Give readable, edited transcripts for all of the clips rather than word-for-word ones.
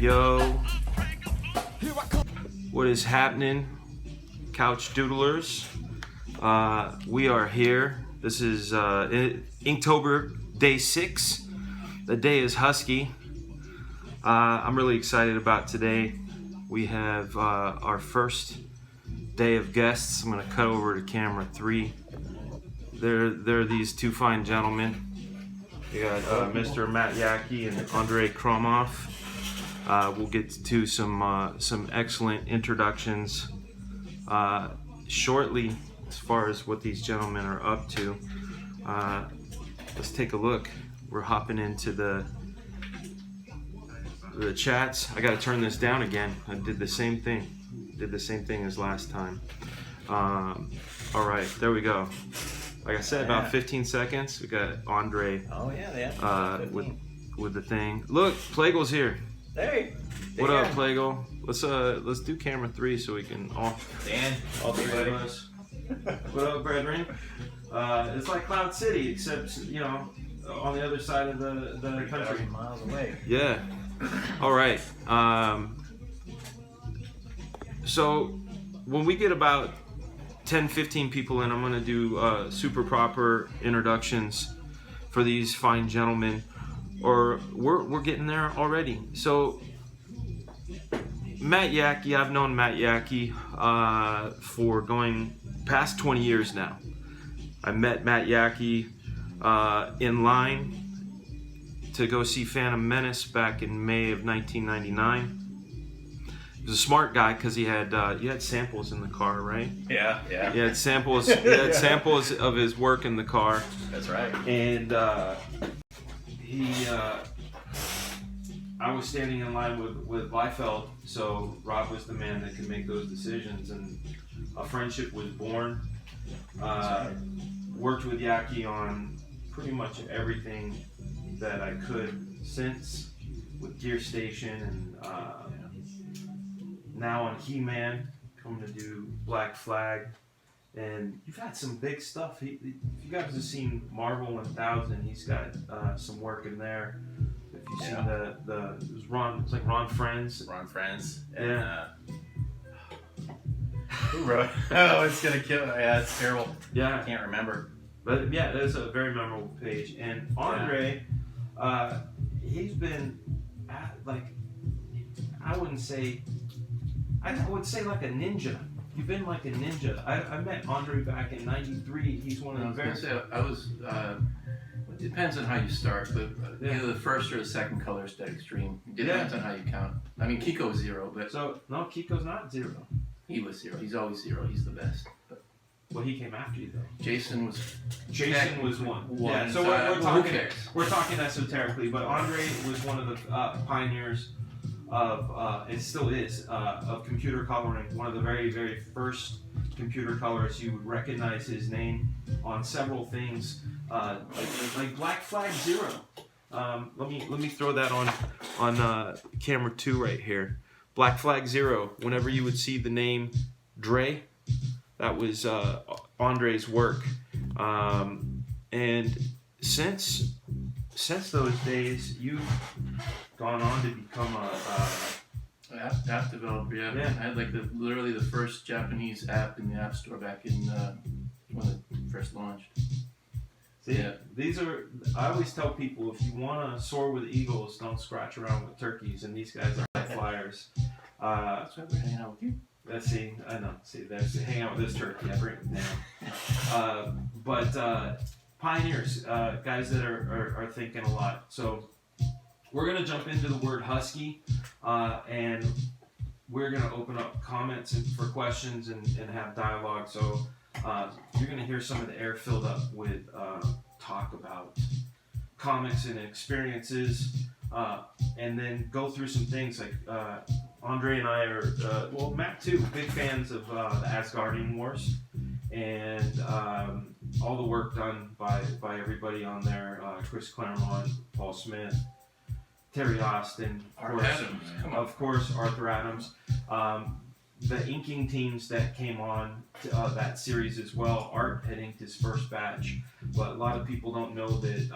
Yo, what is happening, couch doodlers? We are here. This is Inktober day 6. The day is Husky. I'm really excited about today. We have our first day of guests. I'm going to cut over to camera 3. There are these two fine gentlemen. We got Mr. Matt Yackey and Andre Kromoff. We'll get to some excellent introductions shortly as far as what these gentlemen are up to. Let's take a look. We're hopping into the chats. I got to turn this down again. I did the same thing. As last time. All right, there we go. Like I said, about 15 seconds. We got Andre. Oh yeah. With the thing. Look, Plagel's here. Hey. What up, Plagle? Let's do camera 3 so we can all. Dan. All three of us. What up, brethren? It's like Cloud City, except on the other side of the country. Miles away. Yeah. All right. So when we get about 10-15 people in, I'm going to do super proper introductions for these fine gentlemen, or we're getting there already. So Matt Yackey, I've known Matt Yackey for going past 20 years now. I met Matt Yackey in line to go see Phantom Menace back in May of 1999. He was a smart guy because he had you had samples in the car, right? Yeah. He had samples. He had samples of his work in the car. That's right. And I was standing in line with Liefeld, so Rob was the man that could make those decisions, and a friendship was born. Worked with Yackey on pretty much everything that I could since, with Gear Station and. Now on He-Man, coming to do Black Flag, and you've had some big stuff. If you guys have seen Marvel 1000, he's got some work in there. If you've seen it was Ron, it's like Ron Friends. Ron Friends. Yeah. Who wrote? Oh, it's gonna kill. Yeah, it's terrible. Yeah. I can't remember. But yeah, there's a very memorable page. And Andre, he's been I would say like a ninja. You've been like a ninja. I met Andre back in '93. He's one of the very. It depends on how you start, but either the first or the second color is dead extreme. It depends on how you count. I mean, Kiko's 0, but no, Kiko's not 0. He was 0. He's always 0. He's the best. But well, he came after you though. Jason was 1. Yeah, so we're talking esoterically, but Andre was one of the pioneers of it still is of computer coloring. One of the very, very first computer colorists. You would recognize his name on several things, like Black Flag 0. Let me throw that on camera 2 right here. Black Flag 0. Whenever you would see the name Dre, that was Andre's work, and since those days, you've gone on to become a app developer. Yeah. I had literally the first Japanese app in the App Store back in when it first launched. See, I always tell people, if you want to soar with eagles, don't scratch around with turkeys, and these guys are high flyers. That's why we're hanging out with you. Let's see, I know. See, there's hang out with this turkey. I bring it down. But pioneers, guys that are thinking a lot. So we're gonna jump into the word Husky, and we're gonna open up comments for questions and have dialogue. So you're gonna hear some of the air filled up with talk about comics and experiences, and then go through some things like Andre and I are, Matt too, big fans of the Asgardian Wars, and all the work done by everybody on there, Chris Claremont, Paul Smith, Terry Austin, of course Arthur Adams. The inking teams that came on that series as well. Art had inked his first batch, but a lot of people don't know that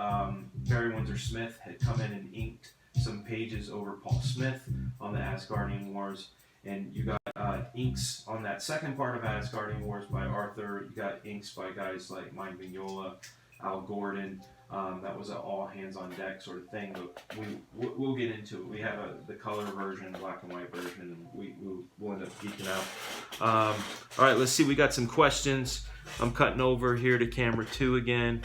Barry Windsor Smith had come in and inked some pages over Paul Smith on the Asgardian Wars, and you got inks on that second part of Asgardian Wars by Arthur. You got inks by guys like Mike Mignola, Al Gordon. That was an all hands on deck sort of thing, but we'll get into it. We have the color version, black and white version, and we'll end up geeking out. All right, let's see. We got some questions. I'm cutting over here to camera 2 again.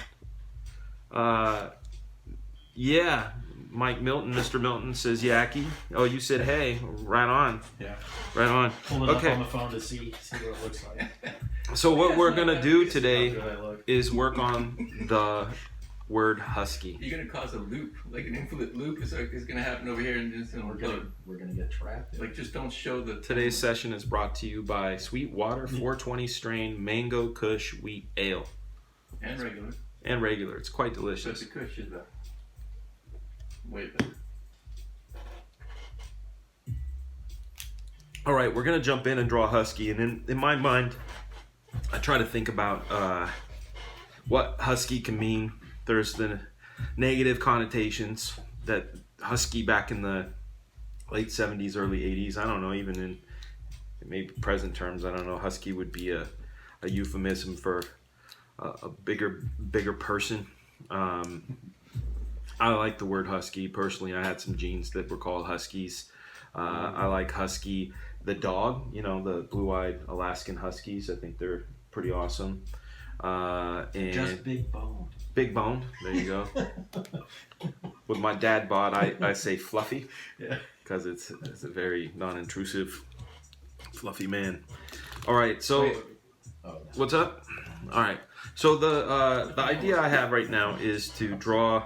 Yeah, Mike Milton, Mr. Milton says Yaki. Oh, you said hey. Right on. Yeah. Right on. Pull it Okay. up on the phone to see what it looks like. So what we're gonna do today How good I look. is work on the word husky. You're gonna cause a loop, like an infinite loop is gonna happen over here, and it's gonna We're gonna get trapped. like just don't show the. Today's session is brought to you by Sweetwater 420 strain Mango Kush Wheat Ale And regular, and regular. It's quite but delicious. the Kush is way better. All right, we're gonna jump in and draw husky, and in my mind, I try to think about what husky can mean. There's the negative connotations that husky back in the late 70s, early 80s. I don't know, even in maybe present terms, I don't know. Husky would be a euphemism for a bigger person. I like the word husky personally. I had some genes that were called huskies. I like husky, the dog. You know, the blue-eyed Alaskan huskies. I think they're pretty awesome. And Just big bone. big bone. There you go. With my dad bod, I say fluffy. Yeah. Because it's a very non-intrusive, fluffy man. All right, so Wait. Oh, no. what's up? All right, so the idea I have right now is to draw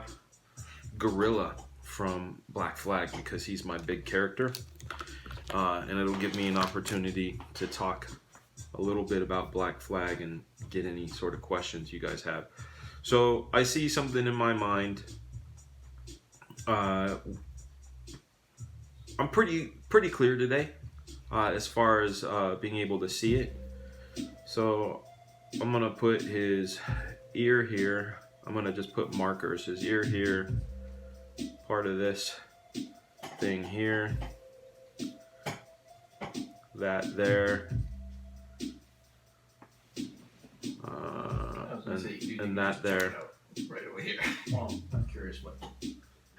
Gorilla from Black Flag because he's my big character, and it'll give me an opportunity to talk a little bit about Black Flag and get any sort of questions you guys have. So I see something in my mind. I'm pretty clear today as far as being able to see it. So I'm gonna put his ear here. I'm gonna just put markers. His ear here, part of this thing here, that there, and that there. Right over here. Well, I'm curious what.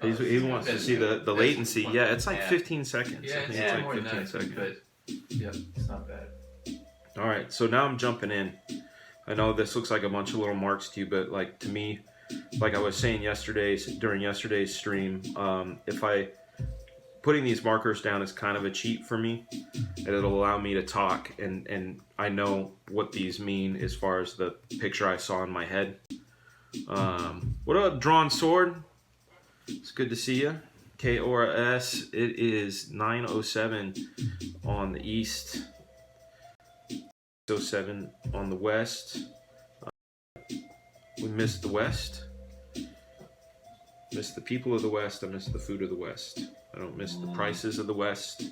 He wants to see the latency. Yeah, it's like Yeah. 15 seconds. Yeah, I think it's it's more like than 15 that, seconds. but yeah, it's not bad. All right, so now I'm jumping in. I know this looks like a bunch of little marks to you, but like to me, like I was saying during yesterday's stream, if I putting these markers down is kind of a cheat for me, and it'll allow me to talk, and I know what these mean as far as the picture I saw in my head. What up, Drawn Sword? It's good to see you. KORS, it is 9:07 on the east, 07 on the west. We missed the west. Miss the people of the west. I miss the food of the west. I don't miss the prices of the west.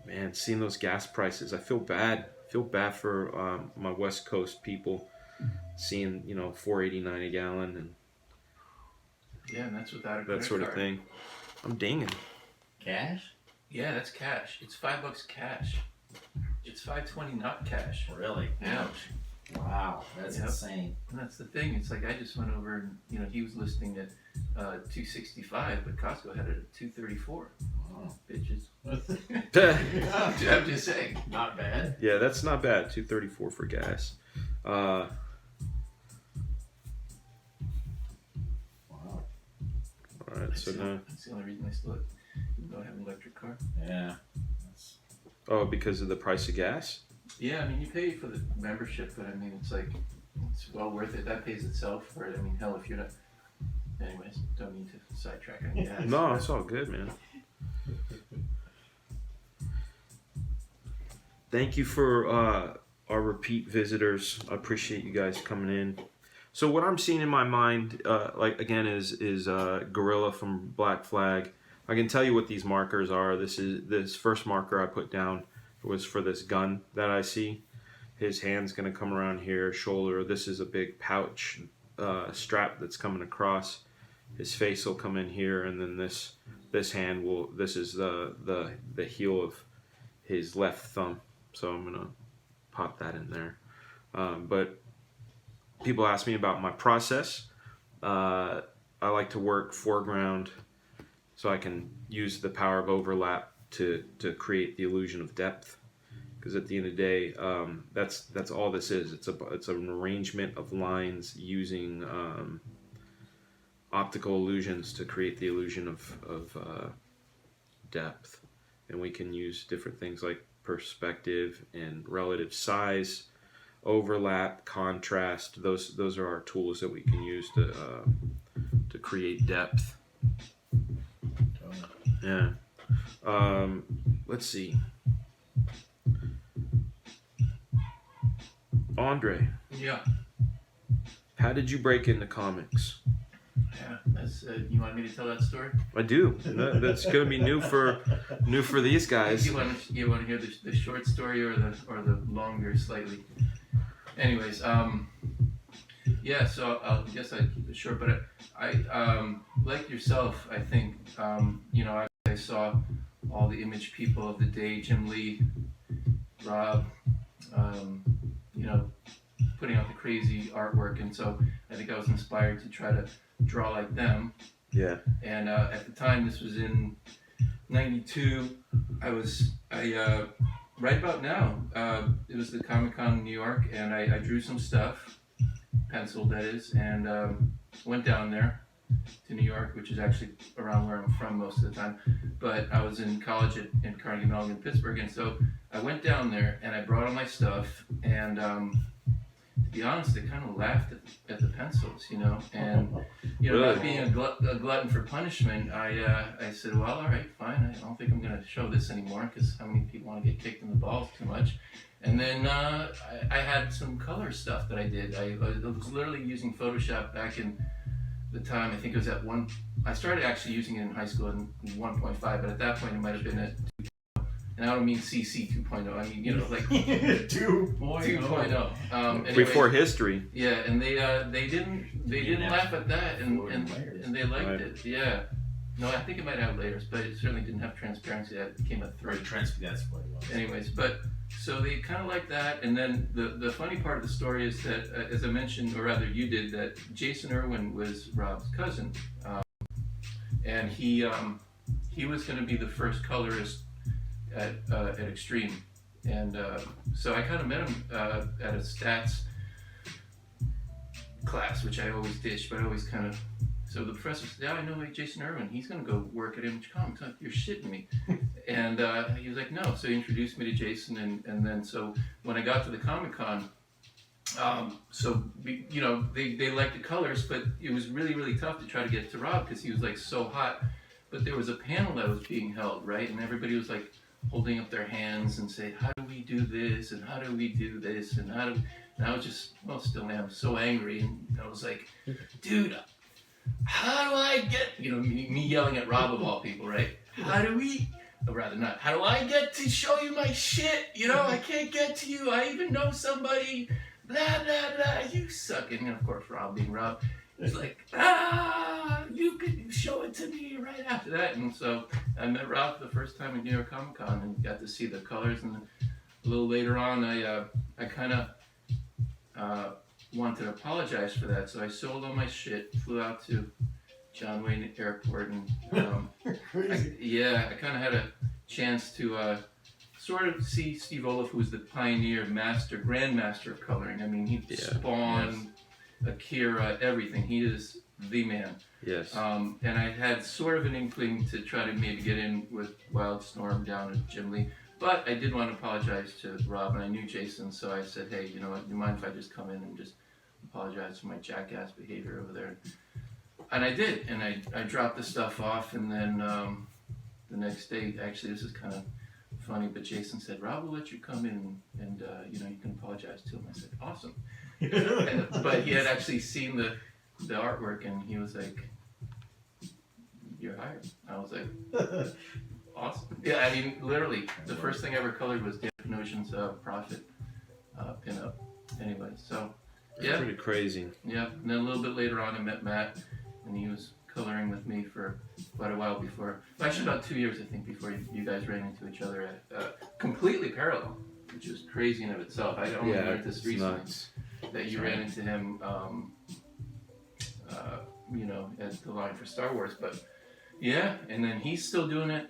Man, seeing those gas prices, I feel bad. I feel bad for my West Coast people. Seeing, $4.89 a gallon and Yeah, and that's without a that credit sort of card. thing. I'm dinging. Cash? Yeah, that's cash. It's $5 cash. It's $5.20 not cash. Really? Yeah. Wow, that's Yep. insane. And that's the thing. It's like I just went over and he was listing at $265, but Costco had it at $234. Wow. Bitches. Yeah, I'm just saying. Not bad. that's not bad. $2.34 for gas. Wow. All right, so now. That's the only reason I still don't have an electric car. Yeah. That's, Oh, because of the price of gas? Yeah, I mean, you pay for the membership, but I mean, it's well worth it. That pays itself for it. I mean, hell, if you're not. Anyways, don't need to sidetrack on gas. No, it's all good, man. Thank you for our repeat visitors. I appreciate you guys coming in. So what I'm seeing in my mind, is Gorilla from Black Flag. I can tell you what these markers are. This first marker I put down was for this gun that I see. His hand's gonna come around here, shoulder. This is a big pouch strap that's coming across. his face will come in here, and then this hand will. This is the heel of his left thumb. So I'm gonna pop that in there. But people ask me about my process. I like to work foreground, so I can use the power of overlap to create the illusion of depth. Because at the end of the day, that's all this is. It's an arrangement of lines using optical illusions to create the illusion of depth. And we can use different things like perspective and relative size, overlap, contrast. Those are our tools that we can use to create depth. Yeah. Let's see. Andre, Yeah. how did you break into comics? Yeah. That's. You want me to tell that story? I do. That's gonna be new for these guys. You want to hear the short story or the longer slightly? Anyways, yeah. So I guess I'd keep it short, but I like yourself. I think I saw all the image people of the day, Jim Lee, Rob, putting out the crazy artwork, and so I think I was inspired to try to draw like them. Yeah. And at the time, this was in '92. I right about now. It was the Comic-Con in New York, and I drew some stuff, penciled that is, and went down there to New York, which is actually around where I'm from most of the time. But I was in college in Carnegie Mellon in Pittsburgh, and so I went down there and I brought all my stuff, and to be honest, they kind of laughed at the pencils, and not being a glutton for punishment, I said, well, all right, fine, I don't think I'm going to show this anymore, because how many people want to get kicked in the balls too much? And then I had some color stuff that I did. I was literally using Photoshop back in the time. I think it was I started actually using it in high school in 1.5, but at that point it might have been at 2.0. And I don't mean CC 2.0. I mean, like 2.0. Anyways, Before history. Yeah, and they didn't laugh at that, and they liked it. Yeah. No, I think it might have layers, but it certainly didn't have transparency. That became a threat. That's what it was. Anyways, but so they kind of like that, and then the funny part of the story is that, as I mentioned, or rather you did, that Jason Irwin was Rob's cousin, and he was going to be the first colorist at Extreme, and so I kind of met him at a stats class, which I always ditched, but I always kind of. So the professor said, yeah, I know Jason Irwin. He's going to go work at Image Comics. I'm like, you're shitting me. And he was like, no. So he introduced me to Jason. And then so when I got to the Comic-Con, they liked the colors, but it was really, really tough to try to get to Rob because he was like so hot. But there was a panel that was being held, right? And everybody was like holding up their hands and say, how do we do this? And how do we do this? And how do... And I was just, well, still am so angry. And I was like, dude... How do I get, me yelling at Rob of all people, right? How do I get to show you my shit? I can't get to you. I even know somebody, blah, blah, blah. You suck. And of course, Rob being Rob, he's like, you can show it to me right after that. And so I met Rob for the first time at New York Comic Con and got to see the colors. And a little later on, I kind of wanted to apologize for that, so I sold all my shit, flew out to John Wayne Airport, and I kind of had a chance to sort of see Steve Olaf, who was the pioneer, grandmaster of coloring. I mean, he spawned Akira, everything. He is the man. Yes. And I had sort of an inkling to try to maybe get in with Wildstorm down at Jim Lee. But I did want to apologize to Rob, and I knew Jason, so I said, hey, you know what, do you mind if I just come in and just apologize for my jackass behavior over there? And I did, and I dropped the stuff off, and then the next day, actually this is kind of funny, but Jason said, Rob will let you come in and you can apologize to him. I said, awesome. But he had actually seen the artwork, and he was like, you're hired. I was like, awesome. Yeah, I mean, literally, the first thing I ever colored was Dan Notion's Prophet pinup. Anyway, so, yeah. Pretty crazy. Yeah, and then a little bit later on, I met Matt, and he was coloring with me for quite a while before, actually about 2 years I think, before you guys ran into each other at completely parallel, which is crazy in of itself. I only learned this it's recently, nuts. that you ran into him, you know, at the line for Star Wars. But yeah, and then he's still doing it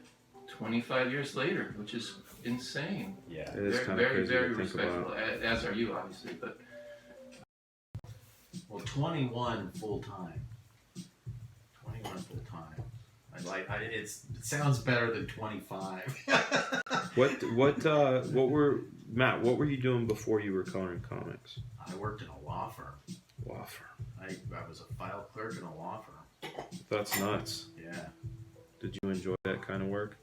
25 years later, which is insane. Yeah. It is Very, kind of very, crazy very to think respectful, about. as are you, obviously. But Well, 21 full time. 21 full time. It sounds better than 25. What were Matt? What were you doing before you were coloring comics? I worked in a law firm. Law firm. I was a file clerk in a law firm. That's nuts. Yeah. Did you enjoy that kind of work?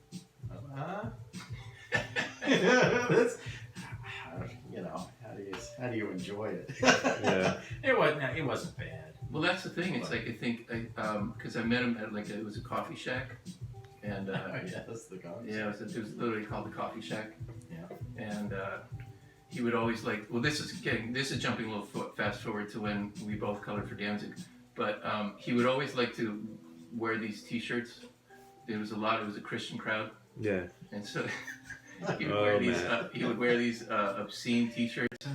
That's, you know, how do you enjoy it? Yeah. It wasn't bad. well, that's the thing. It's like I think because I met him at like it was a coffee shack, and Yeah, that's the concept. yeah, it was literally called the coffee shack. Yeah. And he would always like. Well, this is jumping a little fast forward to when we both colored for Danzig, but he would always like to wear these T-shirts. It was a Christian crowd, Yeah. and so he would Oh, wear these. man. He would wear these obscene T-shirts,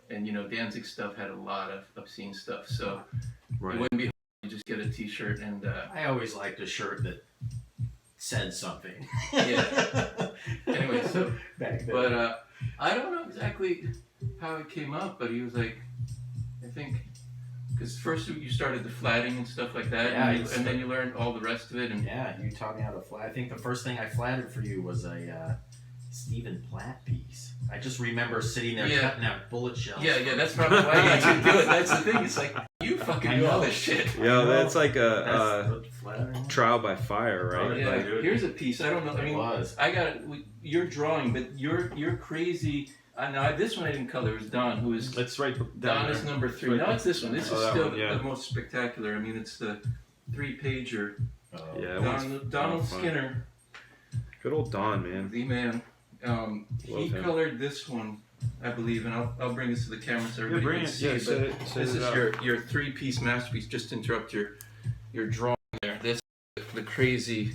and you know Danzig stuff had a lot of obscene stuff. So it Right. wouldn't be hard to just get a T-shirt and. I always liked a shirt that said something. Yeah. Anyway, so back then. but I don't know exactly how it came up, but he was like, I think. Because first you started the flatting and stuff like that, Yeah, and then you learned all the rest of it. And Yeah, you taught me how to flat. I think the first thing I flatted for you was a Stephen Platt piece. I just remember sitting there Yeah. cutting out bullet shells. yeah, that's probably why you two do it. That's the thing. It's like you fucking do all this shit. Yeah, that's like That's a what flattering was. trial by fire, right? Yeah, Like, here's a piece. I don't know. I It mean, was. I got you're drawing, but you're crazy. Now this one I didn't color. It was Don, who is it's right Don down is there. number 3. Right No, there. it's this one. This Oh, is that still one, yeah. the most spectacular. I mean, it's the 3-pager. Yeah, it was Donald fun. Skinner, Good old Don, man. the man. He Love him. colored this one, I believe, and I'll bring this to the camera so everybody can see. But this is your 3-piece masterpiece. Just to interrupt your drawing there. This the crazy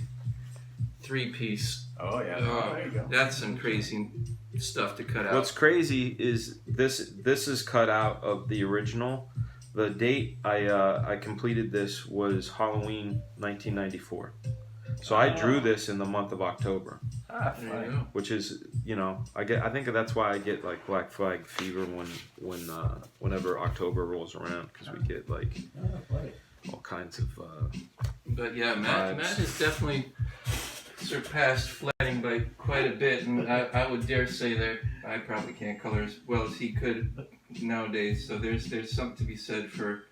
3-piece. Oh yeah. Oh, there you go. that's some crazy stuff to cut out. What's crazy is this is cut out of the original. The date I completed this was Halloween 1994. So I drew this in the month of October, Ah, There funny. you go. which is, you know, I think that's why I get like Black Flag fever whenever October rolls around, because we get like Oh, funny. all kinds of But yeah, Matt Vibes. has definitely surpassed flatting by quite a bit, and I would dare say that I probably can't color as well as he could nowadays. So there's something to be said for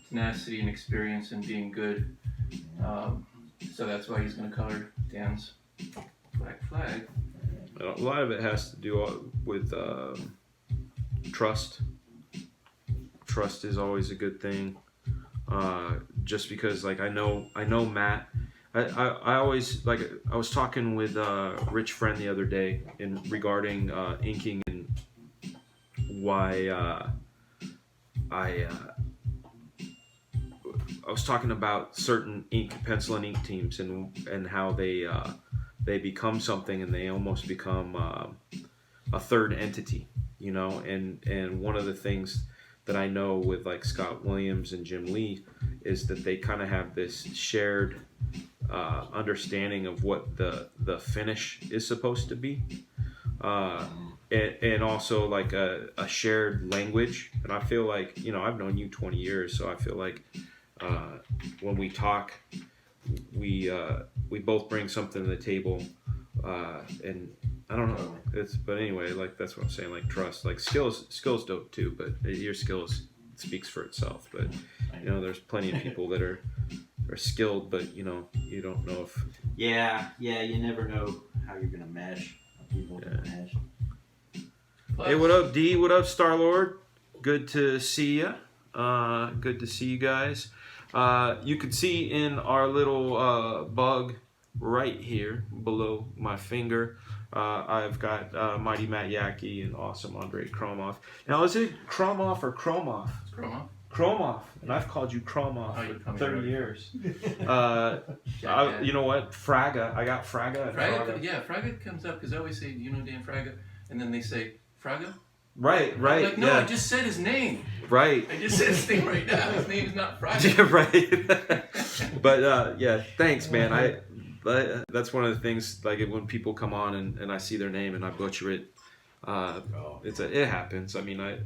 tenacity and experience and being good. So that's why he's going to color Dan's Black Flag. a lot of it has to do with trust. Trust is always a good thing. Just because, like, I know Matt. I always, like, I was talking with Rich Friend the other day regarding inking and why I was talking about certain pencil and ink teams and how they become something, and they almost become a third entity, you know. And one of the things that I know with like Scott Williams and Jim Lee is that they kind of have this shared understanding of what the finish is supposed to be, and also like a shared language. And I feel like, you know, I've known you 20 years, so I feel like when we talk, we both bring something to the table, and I don't know. But anyway, like, that's what I'm saying. Like, trust, like, skills dope too, but your skills speaks for itself. But you know, there's plenty of people that are skilled, but you know, you don't know if. Yeah, you never know how you're gonna mesh. How people are gonna mesh. Plus, Hey, what up, D? What up, Star Lord? Good to see you. Good to see you guys. You can see in our little bug right here below my finger, I've got Mighty Matt Yaki and Awesome Andre Kromoff. Now, is it Kromoff or Kromoff? Chroma. Chromoff, and I've called you Chromoff Oh, you call for me 30 Roy. years. Yeah. You know what? Fraga. I got Fraga. And Fraga, yeah, Fraga comes up because I always say, "Do you know Dan Fraga?" And then they say, "Fraga." Right. I'm like, no, yeah. I just said his name. Right. I just said his name right now. His name is not Fraga. Yeah, right. But yeah, thanks, man. That's one of the things. Like when people come on and I see their name and I butcher it, it happens. I mean, I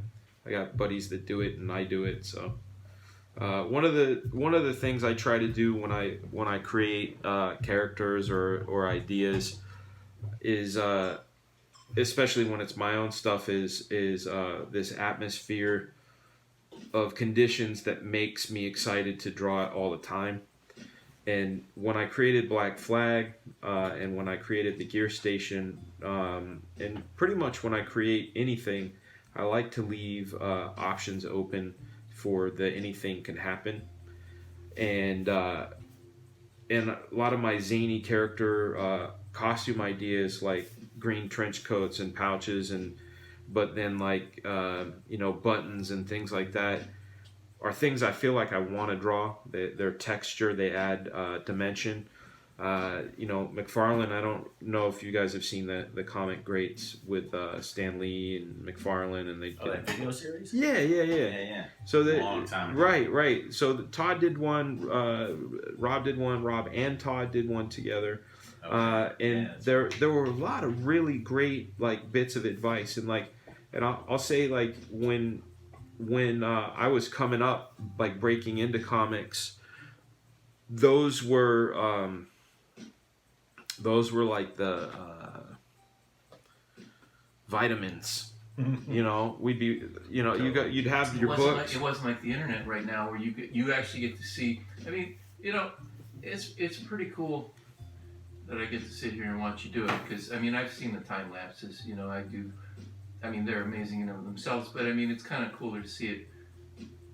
got buddies that do it and I do it. So one of the things I try to do when I create characters or ideas is especially when it's my own stuff is this atmosphere of conditions that makes me excited to draw it all the time. And when I created Black Flag, and when I created the gear station, and pretty much when I create anything, I like to leave options open for the anything can happen. And a lot of my zany character costume ideas, like green trench coats and pouches, but then like buttons and things like that, are things I feel like I want to draw. Their texture, they add dimension. McFarlane, I don't know if you guys have seen the comic greats with Stan Lee and McFarlane, and they that video series? Yeah. So Long time ago. Right. So Todd did one, Rob did one, Rob and Todd did one together. And there were a lot of really great like bits of advice, and I'll say, like, when I was coming up, like breaking into comics, those were like the vitamins. We'd be, you'd have your books. It wasn't like the internet right now where you actually get to see. I mean, it's pretty cool that I get to sit here and watch you do it, because I mean, I've seen the time lapses. I do. I mean, they're amazing in and of themselves, but I mean, it's kind of cooler to see it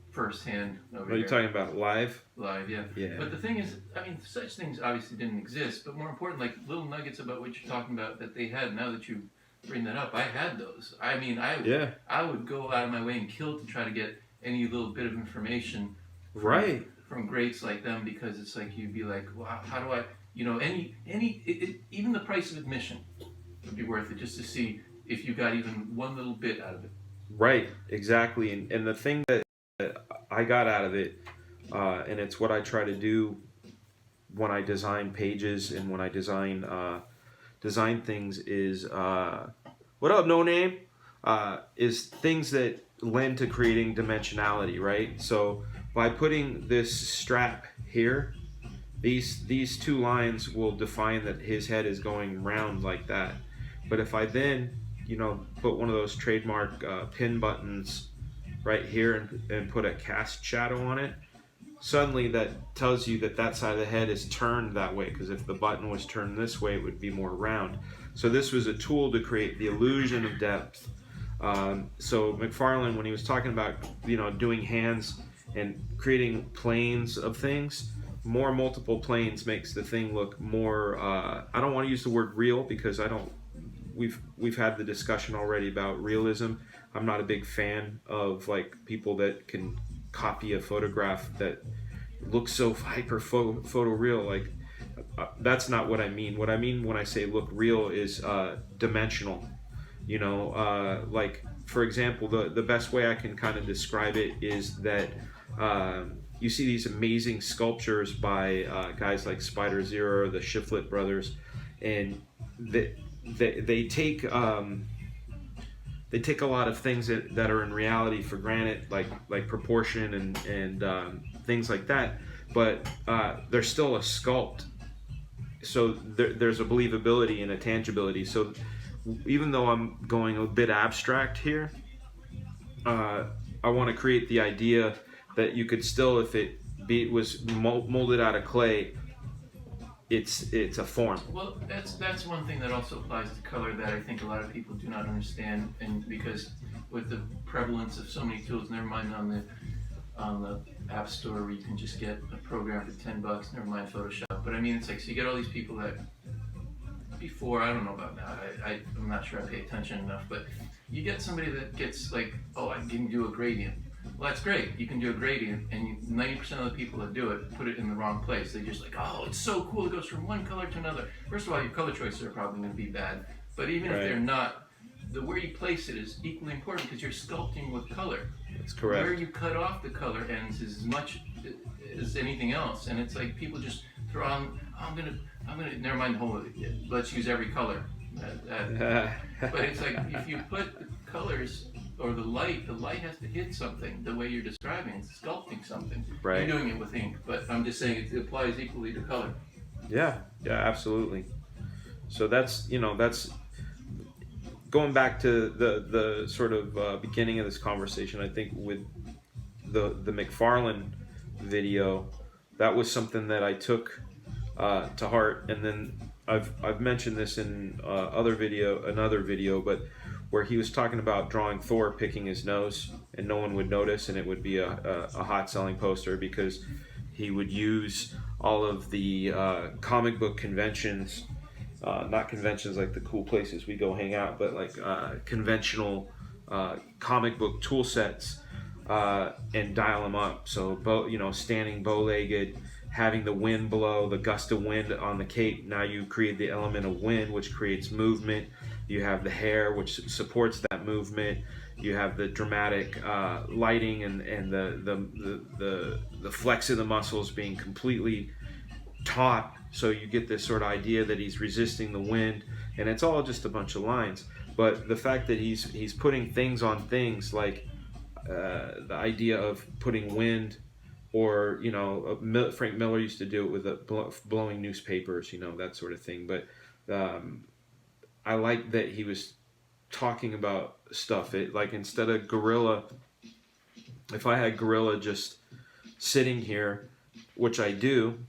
firsthand over Are you talking about live? Live, yeah. Yeah. But the thing is, I mean, such things obviously didn't exist, but more important, like little nuggets about what you're talking about that they had. Now that you bring that up, I had those. I mean, I would go out of my way and kill to try to get any little bit of information from greats like them, because it's like you'd be like, wow, how do I, even the price of admission would be worth it just to see if you got even one little bit out of it. Right, exactly. And the thing that I got out of it, and it's what I try to do when I design pages and when I design things, is what up, No Name? Is things that lend to creating dimensionality, right? So by putting this strap here, these two lines will define that his head is going round like that. But if I then put one of those trademark pin buttons right here and put a cast shadow on it, suddenly that tells you that side of the head is turned that way, because if the button was turned this way, it would be more round. So this was a tool to create the illusion of depth. So McFarlane, when he was talking about doing hands and creating planes of things, more multiple planes makes the thing look more, I don't want to use the word real, because we've had the discussion already about realism. I'm not a big fan of like people that can copy a photograph that looks so hyper photoreal. Like that's not what I mean. What I mean when I say look real is dimensional. Like for example, the best way I can kind of describe it is that you see these amazing sculptures by guys like Spider Zero or the Shiflett brothers, and they take a lot of things that are in reality for granted, like proportion and things like that, but they're still a sculpt. So there's a believability and a tangibility. So even though I'm going a bit abstract here, I want to create the idea that you could still, if it was molded out of clay, it's a form. Well, that's one thing that also applies to color that I think a lot of people do not understand, and because with the prevalence of so many tools, never mind on the App Store where you can just get a program for $10, never mind Photoshop. But I mean, it's like, so you get all these people that before, I don't know about now, I'm not sure I pay attention enough, but you get somebody that gets like, oh, I can do a gradient. Well, that's great. You can do a gradient, and 90% of the people that do it put it in the wrong place. They just like, oh, it's so cool. It goes from one color to another. First of all, your color choices are probably going to be bad. But even if they're not, where you place it is equally important because you're sculpting with color. That's correct. Where you cut off the color ends is as much as anything else. And it's like people just throw on, oh, I'm gonna, never mind the whole, let's use every color. But it's like if you put the colors or the light has to hit something the way you're describing. It's sculpting something. Right. You're doing it with ink, but I'm just saying it applies equally to color. Yeah, absolutely. So that's going back to the sort of beginning of this conversation. I think with the McFarlane video, that was something that I took to heart, and then I've mentioned this in another video, but where he was talking about drawing Thor picking his nose and no one would notice, and it would be a hot selling poster because he would use all of the comic book conventions, not conventions like the cool places we go hang out, but like conventional comic book tool sets, and dial them up. So standing bow-legged, having the wind blow, the gust of wind on the cape. Now you create the element of wind, which creates movement. You have the hair, which supports that movement. You have the dramatic lighting and the flex of the muscles being completely taut. So you get this sort of idea that he's resisting the wind, and it's all just a bunch of lines. But the fact that he's putting things on things, like the idea of putting wind, or Frank Miller used to do it with blowing newspapers, that sort of thing. But I like that he was talking about stuff. Like instead of Gorilla, if I had Gorilla just sitting here, which I do,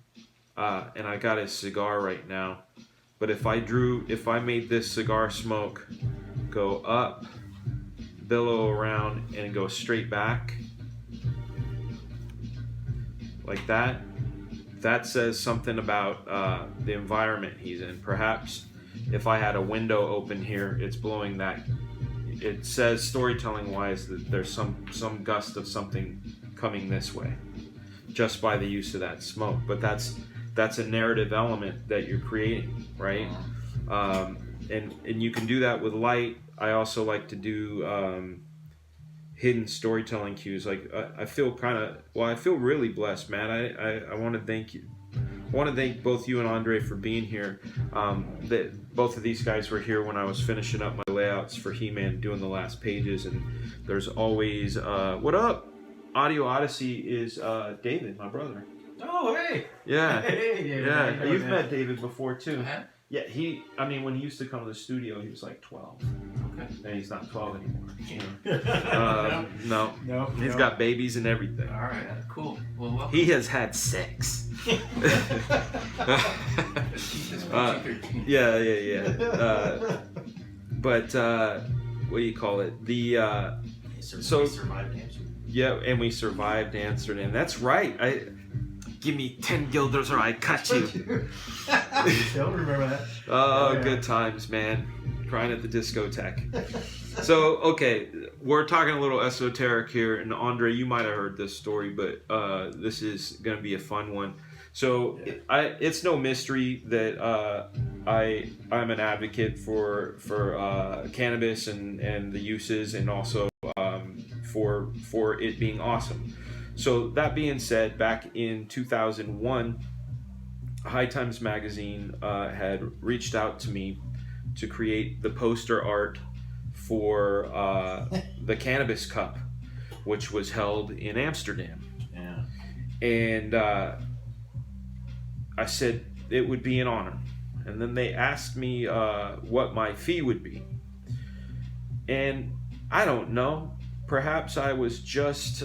and I got his cigar right now, but if I made this cigar smoke go up, billow around, and go straight back like that, that says something about the environment he's in. Perhaps if I had a window open here, it's blowing that. It says storytelling wise that there's some gust of something coming this way just by the use of that smoke. But that's a narrative element that you're creating, right? And you can do that with light. I also like to do hidden storytelling cues. Like I feel really blessed, Matt. I want to thank you. I want to thank both you and Andre for being here. That both of these guys were here when I was finishing up my layouts for He-Man, doing the last pages, and there's always what up? Audio Odyssey is David, my brother. Oh, hey. Yeah. Hey, David. Yeah. You've met David before too. Uh-huh. Yeah, when he used to come to the studio, he was like 12. Okay. And he's not 12 anymore. No. He's got babies and everything. All right. Cool. Well, welcome. He has had sex. Yeah. But what do you call it? We survived Amsterdam. Yeah, and we survived Amsterdam. That's right. Give me 10 guilders or I cut you. Don't remember that. Oh, yeah. Good times, man. Crying at the discotheque. So, okay, we're talking a little esoteric here, and Andre, you might have heard this story, but this is going to be a fun one. So, it's no mystery that I'm an advocate for cannabis and the uses, and also for it being awesome. So that being said, back in 2001, High Times magazine had reached out to me to create the poster art for the Cannabis Cup, which was held in Amsterdam. Yeah. And I said it would be an honor. And then they asked me what my fee would be. And I don't know. Perhaps I was just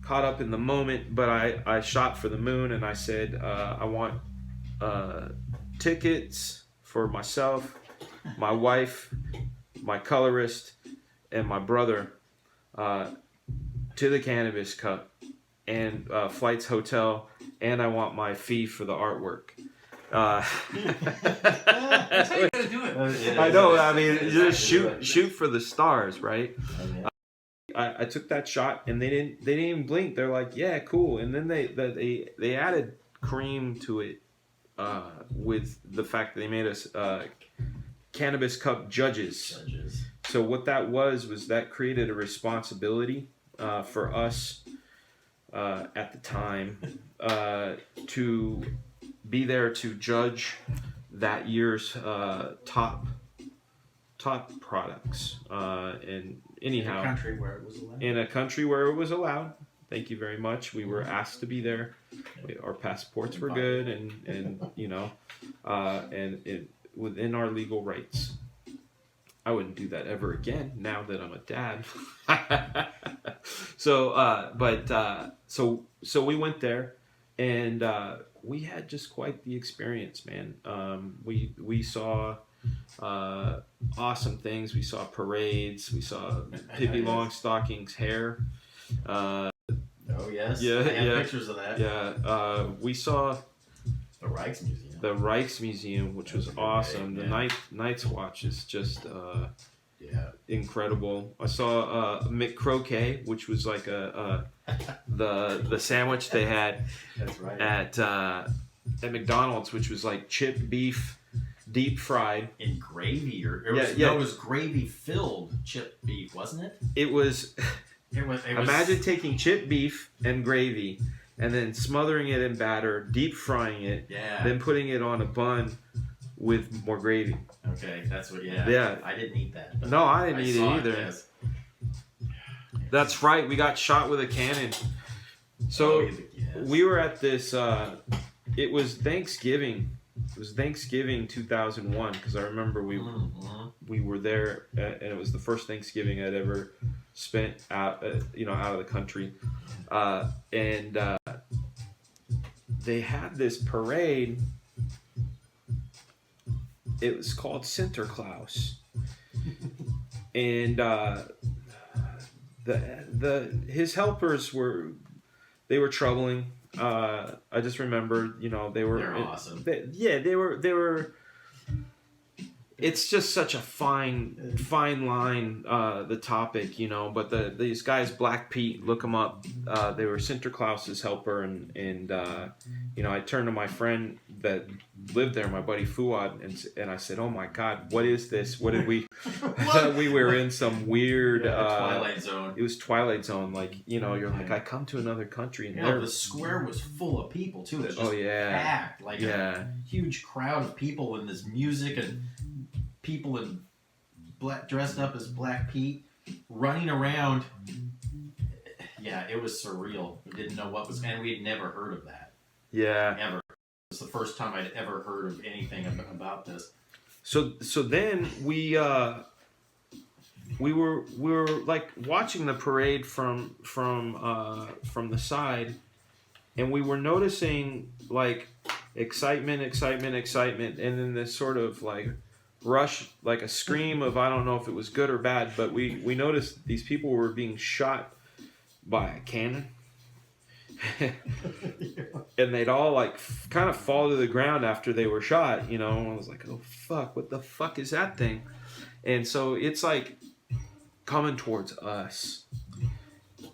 caught up in the moment, but I shot for the moon, and I said I want tickets for myself, my wife, my colorist, and my brother to the Cannabis Cup, and flights, hotel, and I want my fee for the artwork. That's how you gotta do it. I know. I mean, just shoot for the stars, right? I took that shot, and they didn't even blink. They're like, yeah, cool. And then they added cream to it with the fact that they made us Cannabis Cup judges. So what that was that created a responsibility for us at the time to be there to judge that year's top products. And anyhow, In a country where it was allowed. in a country where it was allowed. Thank you very much. We were asked to be there. Our passports were good, and you know, and it within our legal rights. I wouldn't do that ever again now that I'm a dad. So we went there, and we had just quite the experience, man. We saw awesome things. We saw parades. We saw Pippi Longstocking's hair. Oh yes. Yeah, I have yeah. pictures of that. Yeah, we saw The Rijksmuseum. the Rijksmuseum, which was That's a good awesome. day, The yeah. Night's Watch is just Yeah. incredible. I saw McCroquet, which was like the sandwich they had That's right. at McDonald's, which was like chipped beef, deep fried. In gravy, or Yeah. it was gravy filled chipped beef, wasn't it? It was. It was. Imagine taking chipped beef and gravy, and then smothering it in batter, deep frying it, Yeah. then putting it on a bun with more gravy. Okay, that's what. Yeah. Yeah. I didn't eat that. But No, I didn't eat it saw either. Yes. That's right. We got shot with a cannon. So Yes. we were at this. It was Thanksgiving. It was Thanksgiving 2001 because I remember we were there, and it was the first Thanksgiving I'd ever spent out out of the country, and they had this parade. It was called Sinterklaas, and his helpers were troubling. I just remember, They're awesome. They were. It's just such a fine line, the topic, But these guys, Black Pete, look them up. They were Sinterklaas's helper, and I turned to my friend that lived there, my buddy Fuad, and I said, "Oh my God, what is this? What did we?" We were in some weird Twilight Zone. It was Twilight Zone, you're like, I come to another country, and The square was full of people too. It was just packed, like a huge crowd of people, and this music and people in black dressed up as Black Pete running around. Yeah, it was surreal. We didn't know what was, and we had never heard of that. Yeah. Ever. It was the first time I'd ever heard of anything about this. So then we were like watching the parade from the side, and we were noticing like excitement, and then this sort of like rush, like a scream of, I don't know if it was good or bad, but we noticed these people were being shot by a cannon. And they'd all like kind of fall to the ground after they were shot, and I was like, oh fuck, what the fuck is that thing? And so it's like coming towards us.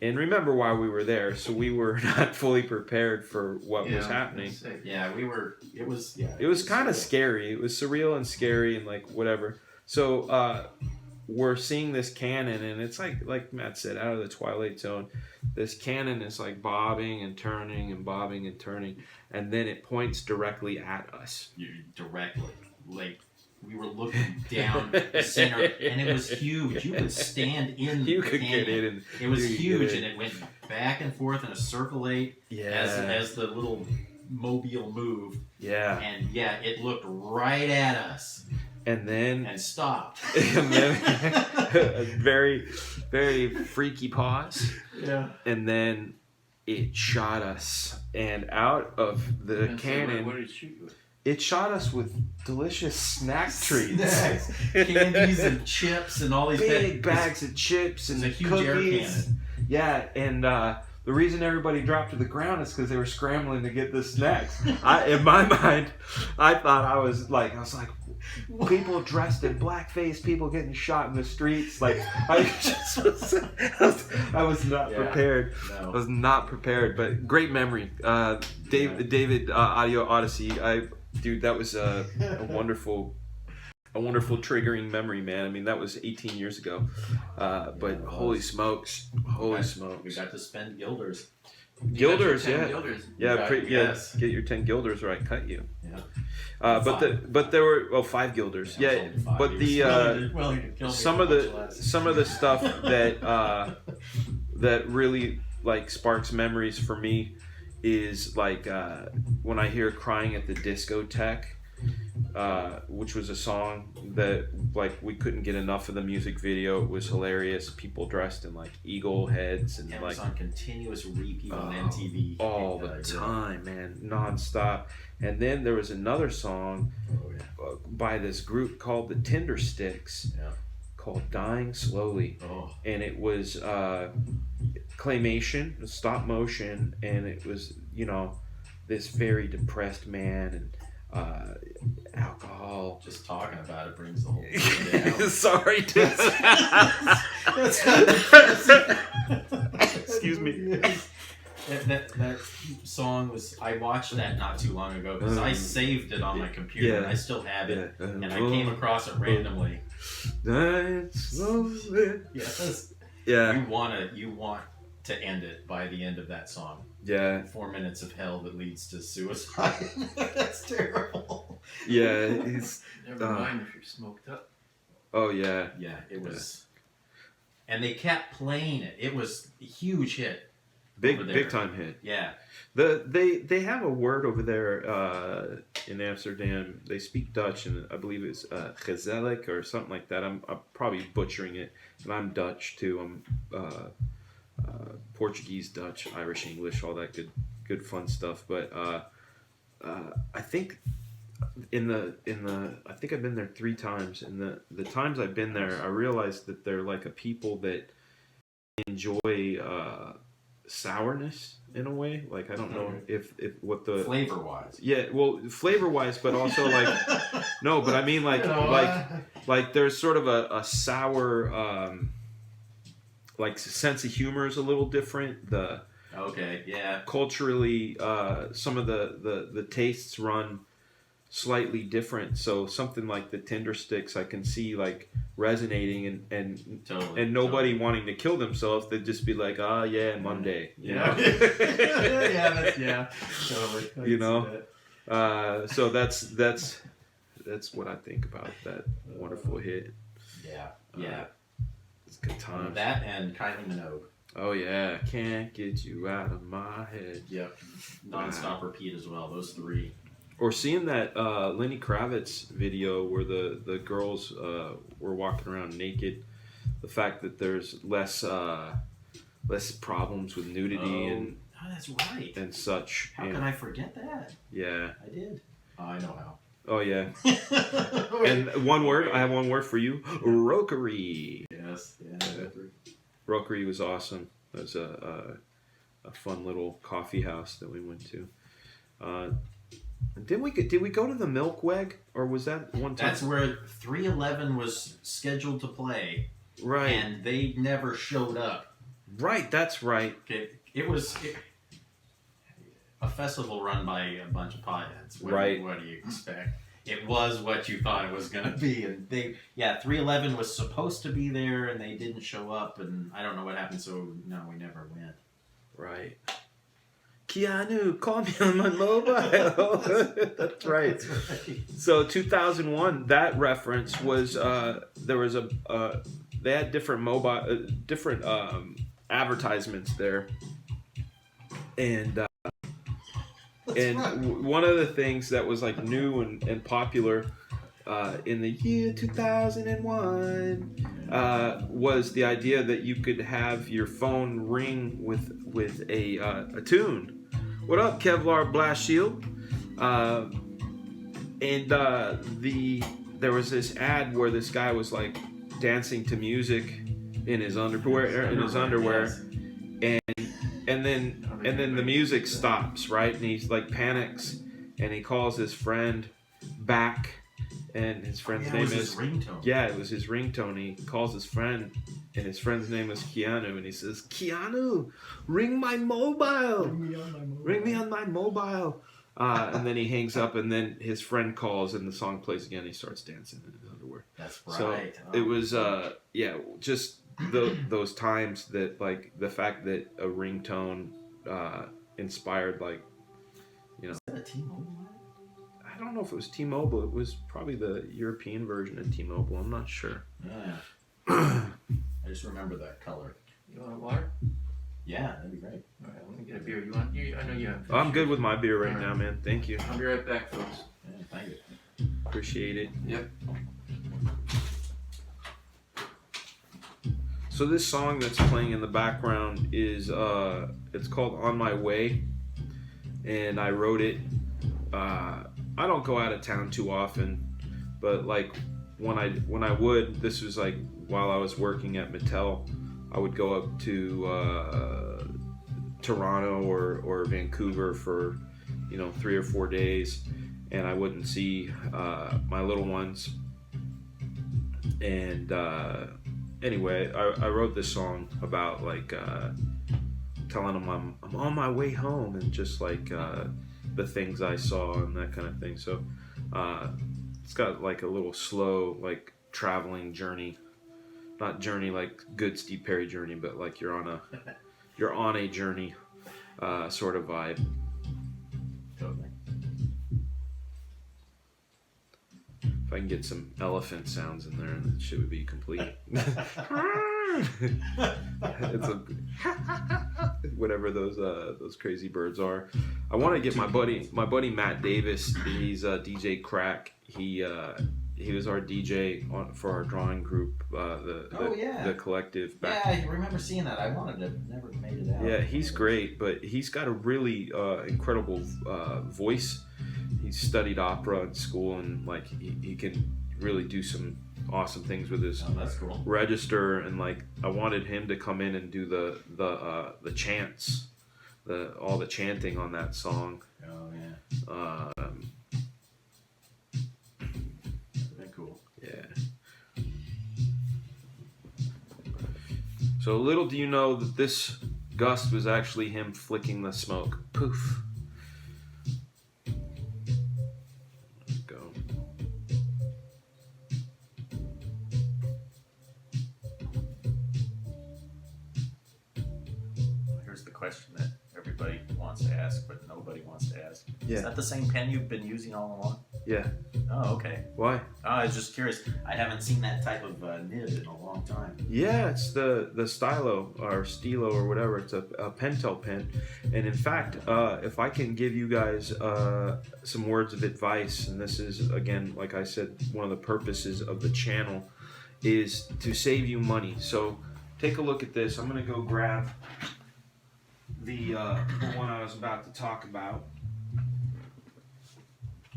And remember why we were there, so we were not fully prepared for what was happening. Yeah, we were. It was. Yeah, it was kind of scary. It was surreal and scary and like whatever. So we're seeing this cannon, and it's like Matt said, out of the Twilight Zone. This cannon is like bobbing and turning and bobbing and turning, and then it points directly at us. Directly, like we were looking down the center, and it was huge. You could stand in. You the could canyon. get in. It was huge, and it went back and forth in a circulate as the little mobile moved. Yeah. And it looked right at us. And stopped. And then a very, very freaky pause. Yeah. And then it shot us, and out of the cannon, What did it shoot you with? it shot us with delicious snack treats. Snacks, candies and chips and all these Big bags of chips and It was a huge air cookies. cannon. Yeah, and the reason everybody dropped to the ground is because they were scrambling to get the snacks. In my mind, I thought I was like, people dressed in blackface, people getting shot in the streets. Like I just I was not prepared. No. I was not prepared, but great memory. David, Audio Odyssey. Dude, that was a wonderful triggering memory, man. I mean, that was 18 years ago. But holy smokes. We got to spend guilders. Guilders. Yes. Get your 10 guilders or I cut you. Yeah. But there were 5 guilders. Yeah, but the some of the stuff that really like sparks memories for me is like when I hear "Crying at the Discotheque," which was a song that like we couldn't get enough of the music video. It was hilarious. People dressed in like eagle heads and it like was on continuous repeat on MTV all the time, man, nonstop. And then there was another song by this group called the Tinder Sticks, called "Dying Slowly," and it was claymation, stop motion, and it was this very depressed man and alcohol. Just talking about it brings the whole thing down. Sorry, excuse me. That song was. I watched that not too long ago because I saved it on my computer and I still have it, and I came across it randomly. Dying slowly. Yes. Yeah. You want to end it by the end of that song. Yeah. 4 minutes of hell that leads to suicide. That's terrible. Yeah, he's. Never mind if you're smoked up. Oh yeah. Yeah, it was. And they kept playing it. It was a huge hit. Big time hit. Yeah. They have a word over there in Amsterdam. They speak Dutch, and I believe it's gezellig or something like that. I'm probably butchering it, and I'm Dutch too. I'm Portuguese, Dutch, Irish, English, all that good fun stuff. But I think I think I've been there 3 times, and the times I've been there, I realized that they're like a people that enjoy sourness in a way. Like I don't know if what the flavor wise. Yeah, well, flavor wise, but also like no, but I mean like there's sort of a sour like sense of humor is a little different. Culturally, some of the tastes run slightly different. So something like the Tinder Sticks, I can see like resonating and nobody wanting to kill themselves. They'd just be like, Monday. Totally. So that's what I think about that wonderful hit. It's good times. That and Kylie Minogue. Oh yeah, can't get you out of my head. Yep, non-stop repeat as well. Those 3. Or seeing that Lenny Kravitz video where the girls were walking around naked. The fact that there's less problems with nudity and that's right and such. How can I forget that? Yeah, I did. I know how. Oh yeah. And one word. I have one word for you. Rokery. Yes. Yeah. Rokery was awesome. It was a fun little coffee house that we went to. Did we go to the Milkweg, or was that one time? That's where 311 was scheduled to play. Right. And they never showed up. Right, that's right. It was a festival run by a bunch of potheads. What do you expect? It was what you thought it was going to be. And 311 was supposed to be there, and they didn't show up, and I don't know what happened, so no, we never went. Right. Keanu, call me on my mobile. That's right. So 2001, that reference was there was they had different advertisements there, and one of the things that was like new and popular in the year 2001 was the idea that you could have your phone ring with a tune. What up, Kevlar Blast Shield? And there was this ad where this guy was like dancing to music in his underwear, and then the music stops, right? And he's like panics, and he calls his friend back, and his friend's it name was is his ringtone. Yeah, it was his ringtone. He calls his friend, and his friend's name is Keanu, and he says, "Keanu, ring my mobile. Ring me on my mobile." And then he hangs up, and then his friend calls, and the song plays again. He starts dancing in his underwear. That's right. So it was, just those times that, like, the fact that a ringtone inspired, like, Was that a T-Mobile? I don't know if it was T-Mobile. It was probably the European version of T-Mobile. I'm not sure. Yeah. I just remember that color. You want water? Yeah, that'd be great. All right, let me get a beer. I know you have. I'm good with my beer right now, man. Thank you. I'll be right back, folks. Yeah, thank you. Appreciate it. Yep. So this song that's playing in the background is it's called "On My Way," and I wrote it. I don't go out of town too often, but like when I would, this was like while I was working at Mattel, I would go up to Toronto or Vancouver for 3 or 4 days, and I wouldn't see my little ones. And anyway, I wrote this song about like telling them I'm on my way home, and just like the things I saw and that kind of thing. So it's got like a little slow, like traveling journey, not journey like good Steve Perry journey, but like you're on a journey sort of vibe. Totally. If I can get some elephant sounds in there, that shit would be complete. It's a whatever those crazy birds are. I want to get my buddy Matt Davis. He's DJ Crack. He was our DJ for our drawing group, the collective. Yeah, I remember seeing that. I wanted to, never made it out. Yeah, he's great, but he's got a really incredible voice. He studied opera in school, and like he can really do some awesome things with his that's cool. register. And like I wanted him to come in and do the chants, all the chanting on that song. Oh yeah. Very cool. Yeah. So little do you know that this gust was actually him flicking the smoke. Poof. Question that everybody wants to ask, but nobody wants to ask. Yeah. Is that the same pen you've been using all along? Yeah. Oh, okay. Why? I was just curious. I haven't seen that type of nib in a long time. Yeah, it's the stylo or stilo or whatever. It's a Pentel pen, and in fact, if I can give you guys some words of advice, and this is again, like I said, one of the purposes of the channel is to save you money. So take a look at this. I'm gonna go grab the one I was about to talk about.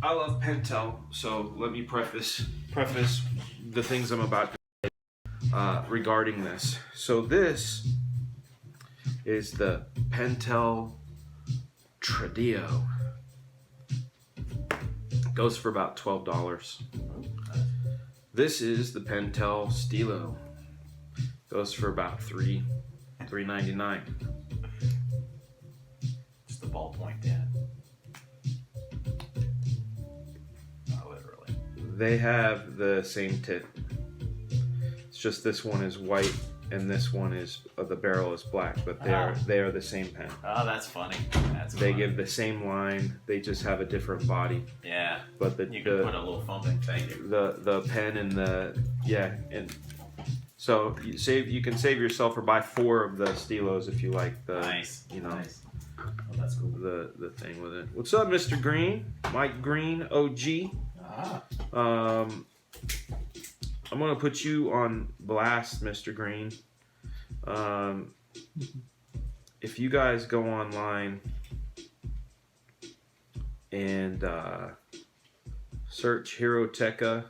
I love Pentel, so let me preface the things I'm about to say regarding this. So this is the Pentel Tradio. Goes for about $12. This is the Pentel Stilo. Goes for about $3.99. Just the ballpoint pen. Not literally. They have the same tip. It's just this one is white and this one is the barrel is black, but they are the same pen. Oh, that's funny. They give the same line. They just have a different body. Yeah. But you can put a little foaming thank you. The pen and and so you can save yourself or buy 4 of the stilos if you like the nice. Nice. Oh, that's cool. The thing with it. What's up, Mr. Green? Mike Green, OG. I'm gonna put you on blast, Mr. Green. If you guys go online and search Hiroteca,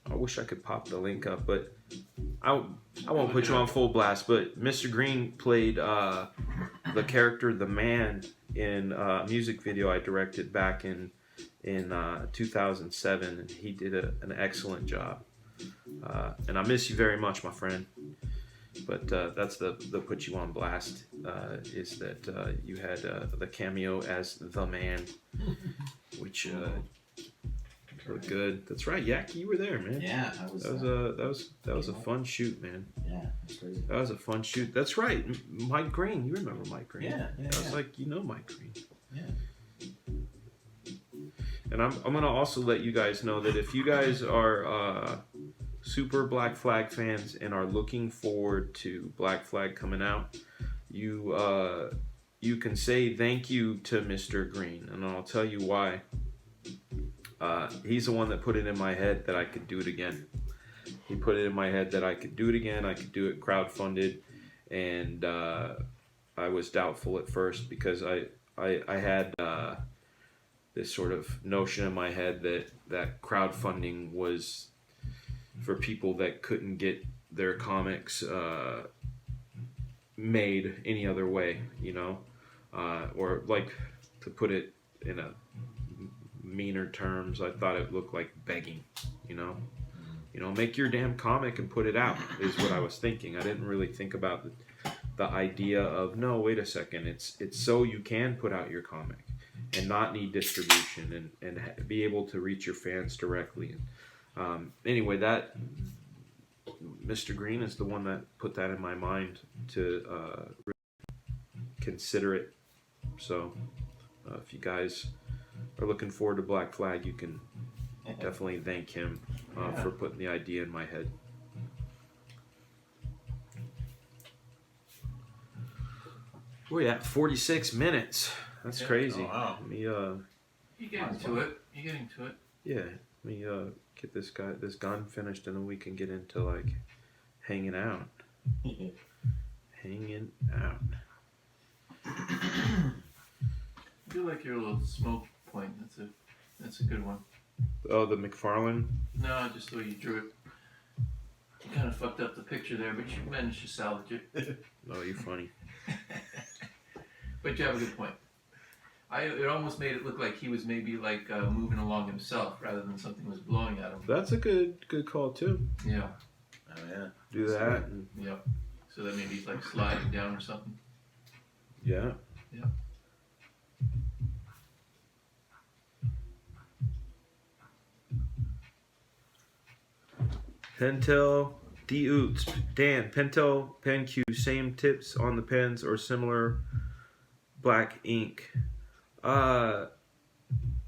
I wish I could pop the link up, but I won't put you on full blast. But Mr. Green played the character The Man in a music video I directed back in in 2007, and he did an excellent job. And I miss you very much, my friend. But that's the put you on blast is that you had the cameo as the man, which looked good. That's right, Yak, you were there, man. Yeah, I was. That was a fun shoot, man. Yeah, that's crazy. That was a fun shoot. That's right, Mike Green. You remember Mike Green? Yeah. I was like, Mike Green. Yeah. And I'm gonna also let you guys know that if you guys are super Black Flag fans and are looking forward to Black Flag coming out, you can say thank you to Mr. Green, and I'll tell you why. He's the one that put it in my head that I could do it again. He put it in my head that I could do it again. I could do it crowdfunded, and I was doubtful at first because I had this sort of notion in my head that crowdfunding was for people that couldn't get their comics made any other way, or like, to put it in a meaner terms, I thought it looked like begging, make your damn comic and put it out is what I was thinking. I didn't really think about the idea of, no, wait a second, it's so you can put out your comic and not need distribution and be able to reach your fans directly. Anyway, that Mr. Green is the one that put that in my mind to consider it. So if you guys are looking forward to Black Flag, you can definitely thank him for putting the idea in my head. We're at 46 minutes. That's crazy. Oh, wow. You're getting to it. Yeah. Let me get this gun finished, and then we can get into like hanging out. Hanging out. I feel like your little smoke point. That's a good one. Oh, the McFarlane? No, just the way you drew it. You kind of fucked up the picture there, but you managed to salvage it. Oh, you're funny. But you have a good point. It almost made it look like he was maybe like moving along himself rather than something was blowing at him. That's a good call too. Yeah. Oh yeah. Do that. And, Yep. So that maybe he's like sliding down or something. yeah. Yeah. Pentel, D-Oots, Dan, Pentel, PenQ, same tips on the pens or similar black ink?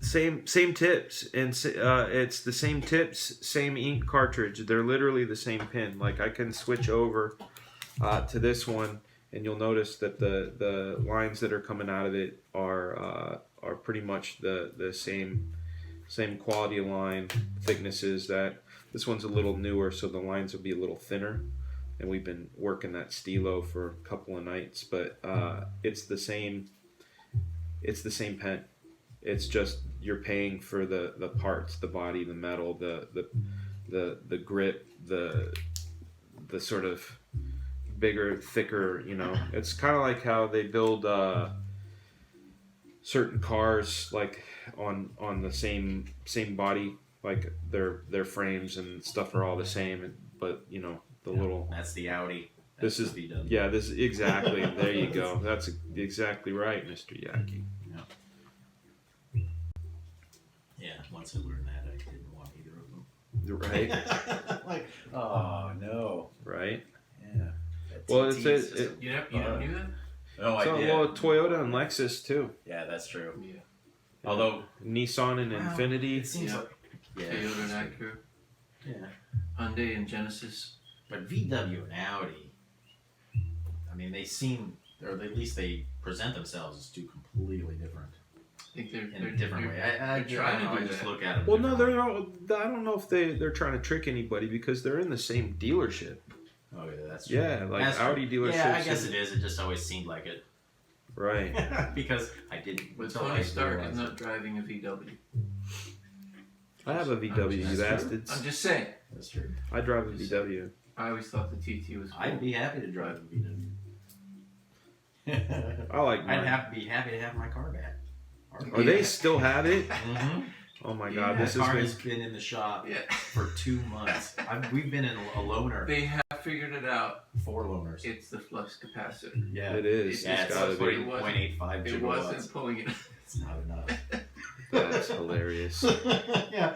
Same tips, and it's the same tips, same ink cartridge. They're literally the same pen. Like, I can switch over to this one, and you'll notice that the lines that are coming out of it are pretty much the same quality line thicknesses. That this one's a little newer, so the lines will be a little thinner, and we've been working that stilo for a couple of nights. But it's the same pen. It's just you're paying for the parts, the body, the metal, the grip, the sort of bigger, thicker. It's kind of like how they build certain cars, like on the same body, like their frames and stuff are all the same, but the little. That's the Audi. This is VW. Yeah, this exactly. There you go. That's exactly right, Mr. Yaki. Yeah, once I learned that, I didn't want either of them. Right. Like, oh no. Right. Yeah. Well, You never knew that? No so, idea. well, Toyota and Lexus too. Yeah, that's true. Yeah. Although Nissan and Wow. Infiniti. It seems Yeah. like, Toyota and Acura. yeah. Hyundai and Genesis. But VW and Audi, I mean, they seem, or at least they present themselves as two completely different. I think they're In a different way. I they're trying to do just that. look at them. Well, no, they're all, I don't know if they're trying to trick anybody because they're in the same dealership. Oh, yeah, that's true. Yeah, like That's Audi true. dealerships. Yeah, I guess it is. It just always seemed like it. Right. Because I didn't. But until Tony I Stark is realized not it. driving a VW. I have a VW, you That's bastards. I'm just saying. That's true. I drive a VW. I always thought the TT was cool. I'd be happy to drive a VW. I like mine. I'd be happy to have my car back. Oh, they still have it? Mm-hmm. Oh my God, Yeah, this car has has been in the shop Yeah. for 2 months. We've been in a loaner. They have figured it out. 4 loaners. It's the flux capacitor. Yeah, it is. Yeah, It's gotta be. 0.85 It gigawatts. wasn't pulling it. It's not enough. That's hilarious. yeah,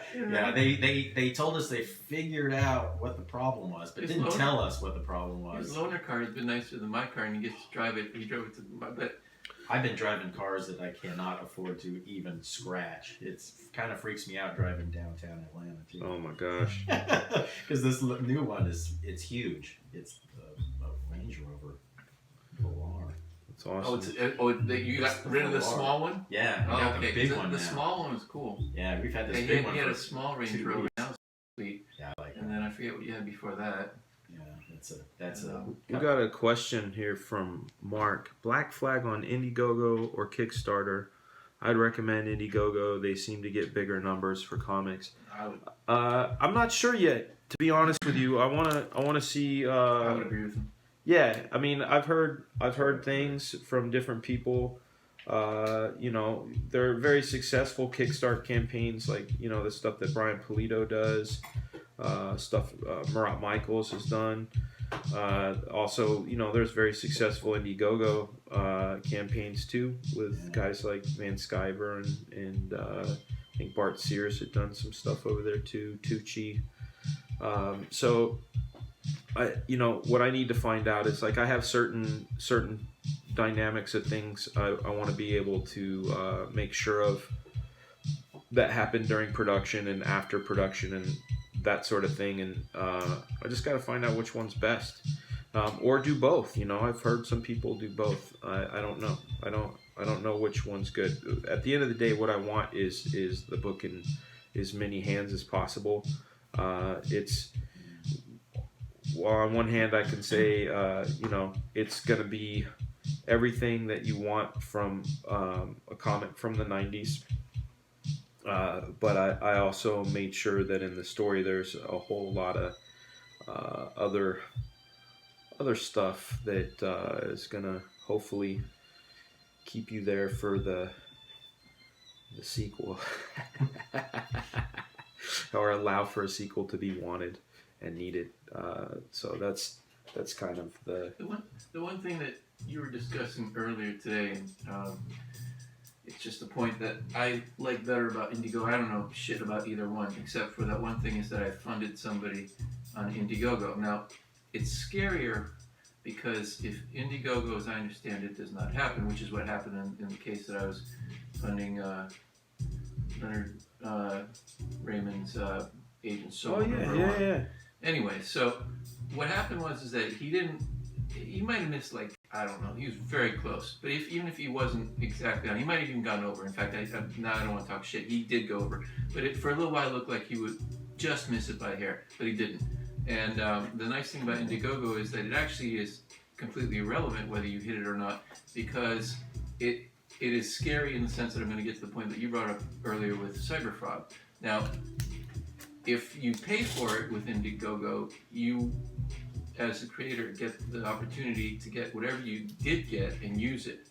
They told us they figured out what the problem was, but His didn't loaner- tell us what the problem His was. loaner car has been nicer than my car, and he gets to drive it. He drove it to my but I've been driving cars that I cannot afford to even scratch. It's kind of freaks me out driving downtown Atlanta too. Oh my gosh. Because this new one it's huge. It's a Range Rover Velar. That's awesome. You got rid of the small one? Yeah, we Oh, got okay. the big The one now. small one was cool. Yeah, we've had this He big had, one he had for a small Range 2 Rover. weeks. That was sweet. Yeah, I like And that. then I forget what you had before that. Yeah, that's a. We got a question here from Mark. Black Flag on Indiegogo or Kickstarter? I'd recommend Indiegogo. They seem to get bigger numbers for comics. I would, I'm not sure yet. To be honest with you, I wanna see. I would agree with him. Yeah, I mean, I've heard things from different people. You know, they're very successful Kickstart campaigns, like, you know, the stuff that Brian Pulido does, stuff Murat Michaels has done. Also, you know, there's very successful Indiegogo campaigns too, with guys like Van Sciver and I think Bart Sears had done some stuff over there too, Tucci. So, you know, what I need to find out is, like, I have certain dynamics of things I want to be able to make sure of that happen during production and after production and that sort of thing, and I just got to find out which one's best, or do both. You know, I've heard some people do both. I don't know. I don't know which one's good. At the end of the day, what I want is the book in as many hands as possible. It's, well, on one hand, I can say, you know, it's going to be everything that you want from a comic from the 90s. But I also made sure that in the story there's a whole lot of other stuff that is going to hopefully keep you there for the sequel. Or allow for a sequel to be wanted and needed. So that's kind of the one thing that you were discussing earlier today. It's just a point that I like better about Indiegogo. I don't know shit about either one, except for that one thing is that I funded somebody on Indiegogo. Now, it's scarier because if Indiegogo, as I understand it, does not happen, which is what happened in the case that I was funding Leonard Raymond's agent. So yeah. Anyway, so what happened was that he might have missed, like, I don't know, he was very close. But even if he wasn't exactly on, he might have even gone over. In fact, now I don't want to talk shit. He did go over. But for a little while, it looked like he would just miss it by a hair. But he didn't. And the nice thing about Indiegogo is that it actually is completely irrelevant whether you hit it or not, because it is scary in the sense that I'm going to get to the point that you brought up earlier with cyber fraud. Now, if you pay for it with Indiegogo, you, as the creator, get the opportunity to get whatever you did get and use it.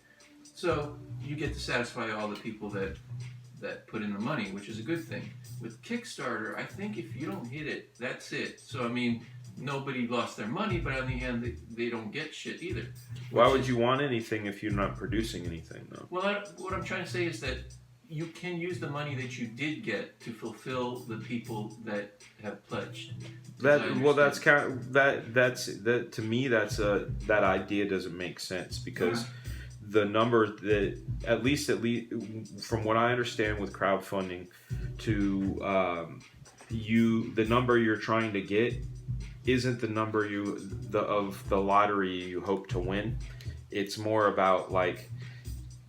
So you get to satisfy all the people that put in the money, which is a good thing. With Kickstarter, I think if you don't hit it, that's it. So, I mean, nobody lost their money, but on the hand, they don't get shit either. Why would you want anything if you're not producing anything, though? Well, what I'm trying to say is that you can use the money that you did get to fulfill the people that have pledged. That to me that idea doesn't make sense, because the number that at least from what I understand with crowdfunding, to the number you're trying to get isn't the number of the lottery you hope to win. It's more about, like,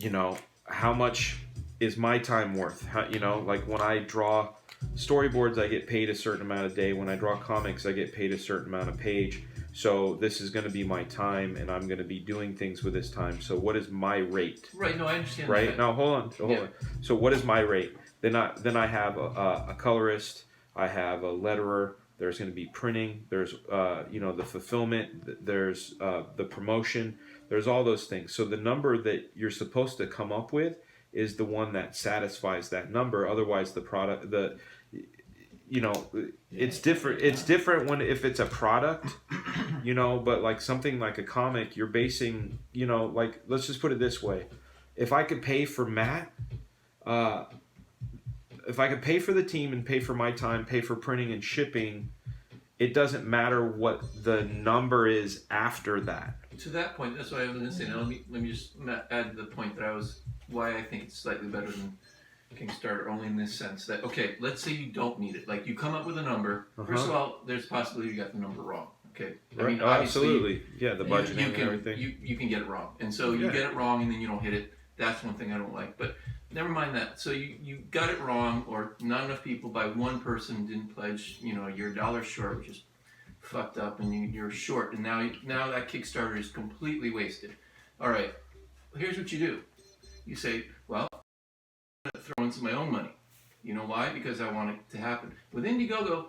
you know, how much is my time worth? How, you know, like when I draw storyboards, I get paid a certain amount a day. When I draw comics, I get paid a certain amount a page. So this is going to be my time, and I'm going to be doing things with this time. So what is my rate? Right. No, I understand. Right. That. Now hold on. So what is my rate? Then I have a colorist. I have a letterer. There's going to be printing. There's you know, the fulfillment. There's the promotion. There's all those things. So the number that you're supposed to come up with is the one that satisfies that number. Otherwise, the product, it's different. It's different if it's a product, but like something like a comic, you're basing, like, let's just put it this way. If I could pay for Matt, if I could pay for the team and pay for my time, pay for printing and shipping, it doesn't matter what the number is after that. To that point, that's what I was going to say. Now let me just add the point why I think it's slightly better than Kickstarter, only in this sense that, okay, let's say you don't need it. Like, you come up with a number. First of all, there's a possibility you got the number wrong. Okay, I mean, absolutely, yeah, the budgeting and everything. You can get it wrong, and so you get it wrong, and then you don't hit it. That's one thing I don't like. But never mind that. So you got it wrong, or not enough people by one person didn't pledge. You're $1 short, which is fucked up, and you're short, and now that Kickstarter is completely wasted. All right, here's what you do. You say, well, I'm gonna throw in some of my own money. You know why? Because I want it to happen. With Indiegogo,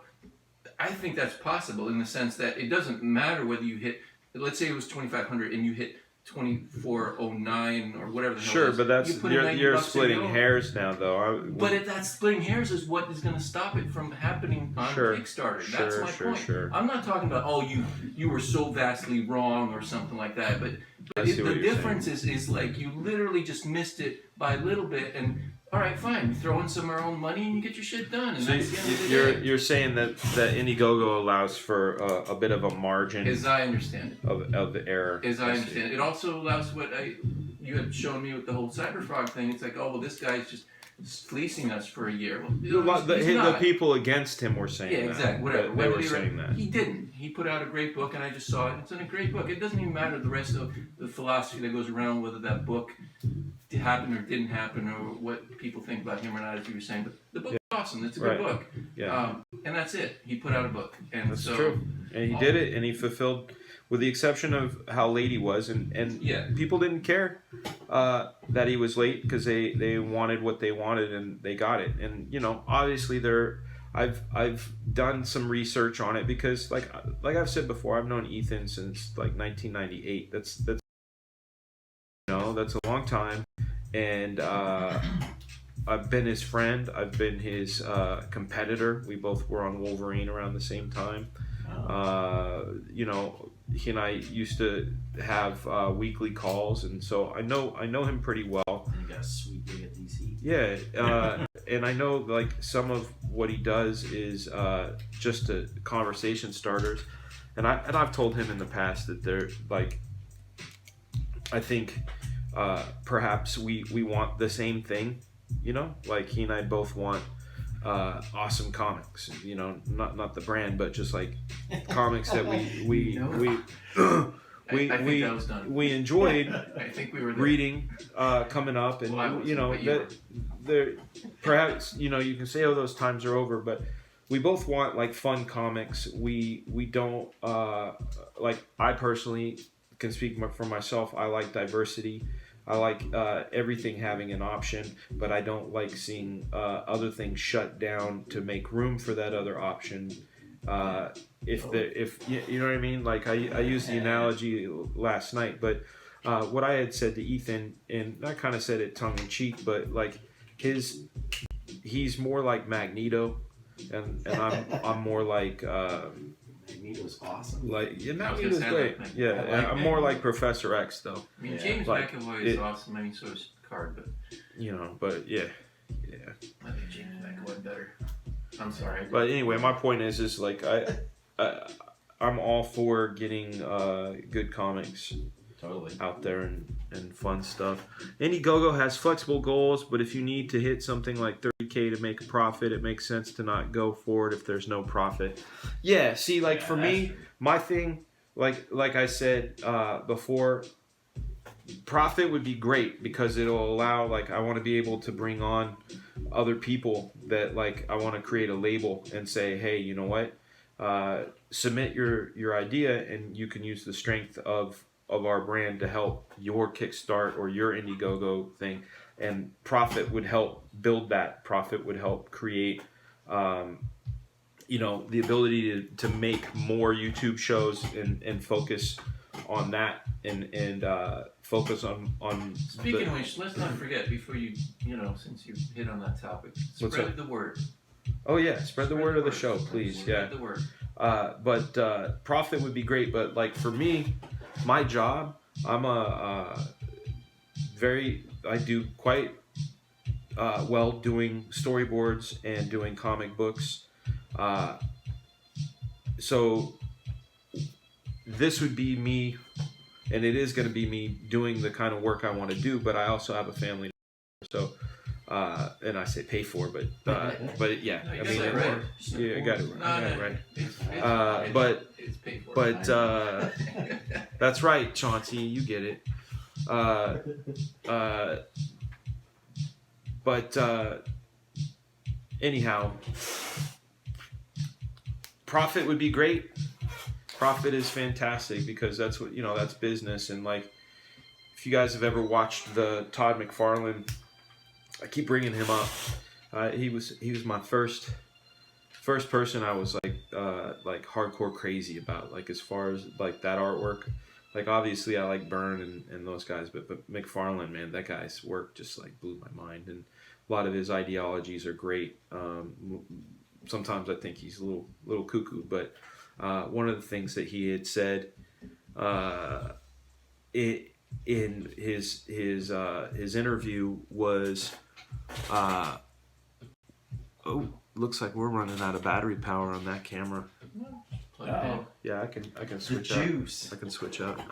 I think that's possible in the sense that it doesn't matter whether you hit, let's say it was 2,500 and you hit 2,409 or whatever the hell Sure, it is. but that's you're splitting hairs now, though. But that's splitting hairs is what is going to stop it from happening on Kickstarter. That's my point. I'm not talking about you were so vastly wrong or something like that. But the difference is like you literally just missed it by a little bit. And all right, fine, you throw in some of our own money and you get your shit done. And so that's the end of the day. You're saying that Indiegogo allows for a bit of a margin, as I understand it, of the error. As I understand it, it also allows what you had shown me with the whole Cyberfrog thing. It's like, oh well, this guy's just fleecing us for a year. Well, the people against him were saying that. Yeah, exactly. Whatever. They were saying that. He didn't. He put out a great book, and I just saw it. It's in a great book. It doesn't even matter the rest of the philosophy that goes around whether that book happened or didn't happen, or what people think about him or not, as you were saying. But the book is awesome. It's a good book. Yeah. And that's it. He put out a book, and that's true. And he did it, and he fulfilled. With the exception of how late he was, and people didn't care that he was late because they wanted what they wanted and they got it. And obviously I've done some research on it because like I've said before, I've known Ethan since like 1998. That's that's a long time, and I've been his friend. I've been his competitor. We both were on Wolverine around the same time. He and I used to have weekly calls, and so I know him pretty well. And you got a sweet day at DC. Yeah, and I know like some of what he does is just conversation starters, and I've told him in the past that they're like, I think perhaps we want the same thing, like he and I both want awesome comics, not the brand, but just like comics that we enjoyed I think we were reading coming up, and that perhaps you can say, oh, those times are over, but we both want like fun comics. We don't like, I personally can speak for myself. I like diversity. I like everything having an option, but I don't like seeing other things shut down to make room for that other option. If you know what I mean, like I used the analogy last night, but what I had said to Ethan, and I kind of said it tongue in cheek, but like he's more like Magneto, and I'm more like. Magneto's awesome. Magneto's great. I'm more like Professor X though. I mean, James McAvoy is awesome. I mean, so is Card, but yeah. I think James McAvoy better. I'm sorry. But anyway, my point is like I'm all for getting good comics out there and fun stuff. Indiegogo has flexible goals, but if you need to hit something like 30K to make a profit, it makes sense to not go for it if there's no profit. Yeah, see, like for me, my thing, like I said before, profit would be great because it'll allow, like, I want to be able to bring on other people that, like, I want to create a label and say, hey, you know what? Submit your idea and you can use the strength of our brand to help your Kickstart or your Indiegogo thing, and profit would help build that. Profit would help create, the ability to make more YouTube shows and focus on that and focus on. Speaking of which, let's not forget before since you hit on that topic, spread the word. Oh yeah, spread the word of the show, please. Spread the word. But profit would be great. But like for me, my job, I'm I do quite well doing storyboards and doing comic books. So this would be me, and it is going to be me doing the kind of work I want to do. But I also have a family, so. And I say pay for, but yeah, No, I you mean, got it right. yeah, I got it right. It's paid for. That's right, Chauncey, you get it. Anyhow, profit would be great. Profit is fantastic because that's what that's business. And like, if you guys have ever watched the Todd McFarlane. I keep bringing him up. He was my first person I was like hardcore crazy about, like as far as like that artwork. Like obviously I like Byrne and those guys, but McFarlane, man, that guy's work just like blew my mind, and a lot of his ideologies are great. Sometimes I think he's a little cuckoo, but one of the things that he had said in his interview was looks like we're running out of battery power on that camera. Yeah, I can switch up. I can switch up. I'll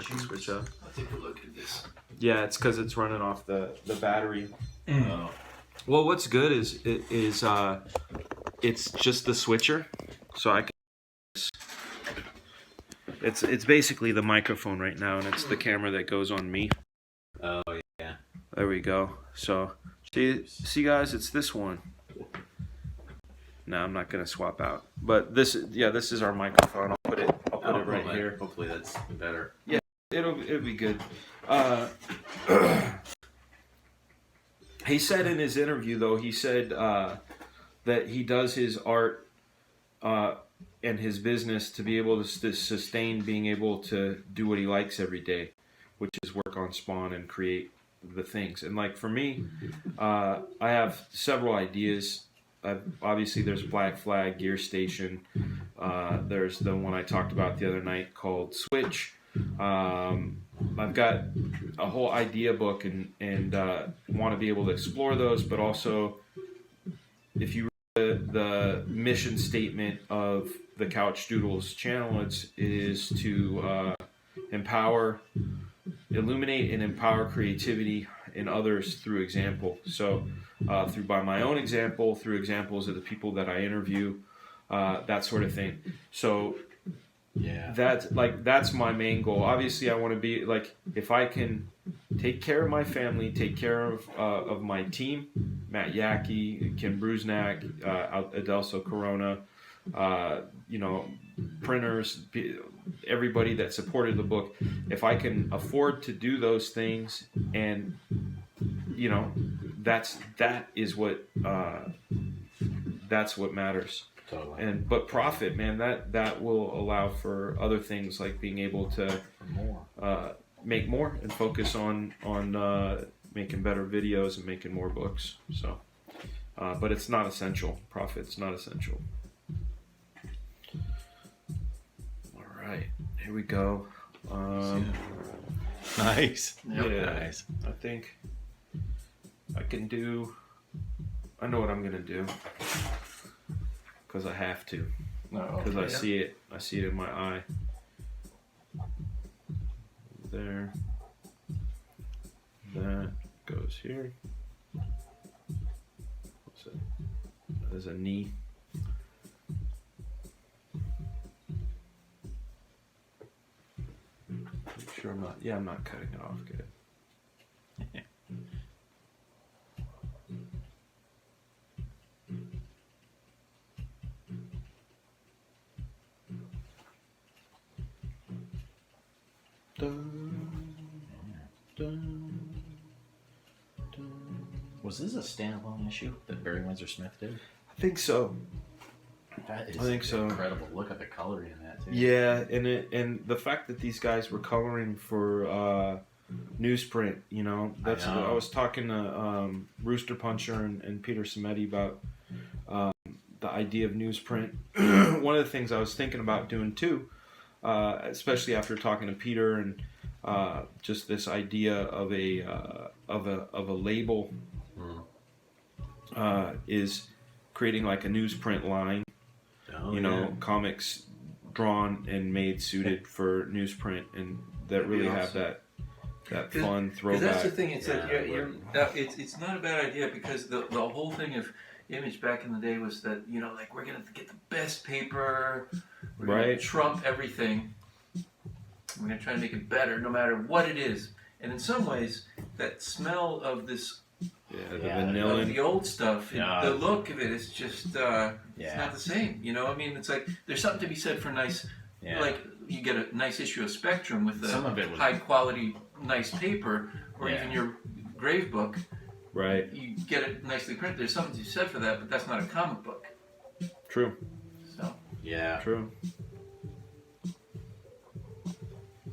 take a look at this. Yeah, it's because it's running off the battery. Oh. Well, what's good is it's just the switcher, so I can. It's basically the microphone right now, and it's the camera that goes on me. Oh yeah. There we go. So see guys, it's this one. No, I'm not gonna swap out. But this is our microphone. I'll put it right here. Hopefully that's better. Yeah, it'll be good. He said in his interview though, he said that he does his art and his business to be able to sustain being able to do what he likes every day, which is work on Spawn and create the things. And like for me, I have several ideas. Obviously there's Black Flag, Gear Station. There's the one I talked about the other night called Switch. I've got a whole idea book and want to be able to explore those, but also if you read the mission statement of the Couch Doodles channel, it is to illuminate and empower creativity in others through example. So by my own example, through examples of the people that I interview, that sort of thing. So yeah, that's my main goal. Obviously I want to be like, if I can take care of my family, take care of my team, Matt Yackey, Ken Brusnak, Adelso Corona, printers, everybody that supported the book. If I can afford to do those things, and that's what matters. Totally. But profit, man, that will allow for other things like being able to make more and focus on making better videos and making more books. So, but it's not essential. Profit's not essential. All right, here we go. Nice. Yeah, Nice. I think I know what I'm gonna do. Because I have to. Because I see it. I see it in my eye. There. That goes here. What's it? There's a knee. Make sure I'm not. Yeah, I'm not cutting it off good. Was this a standalone issue that Barry Windsor Smith did? I think so. That is I think so. incredible. Look at the coloring in that too. Yeah, and the fact that these guys were coloring for newsprint, you know, that's I know. I was talking to Rooster Puncher and Peter Samedi about the idea of newsprint. One of the things I was thinking about doing too, especially after talking to Peter and just this idea of a label, is creating like a newsprint line. Oh, You know, comics drawn and made suited for newsprint, and that really have that fun throwback. Because that's the thing. It's like Yeah, it's not a bad idea because the whole thing of Image back in the day was that, you know, like, we're gonna get the best paper, we're gonna Right. trump everything, we're gonna try to make it better no matter what it is. And in some ways, that smell of this the Yeah, vanilla. of the old stuff, Yeah. the look of it is just it's not the same. You know, I mean, it's like there's something to be said for nice, like you get a nice issue of Spectrum with Some of it a was- high quality, nice paper, or Yeah. even your grave book. Right. You get it nicely printed. There's something to be said for that, but that's not a comic book. True. So, Yeah. True.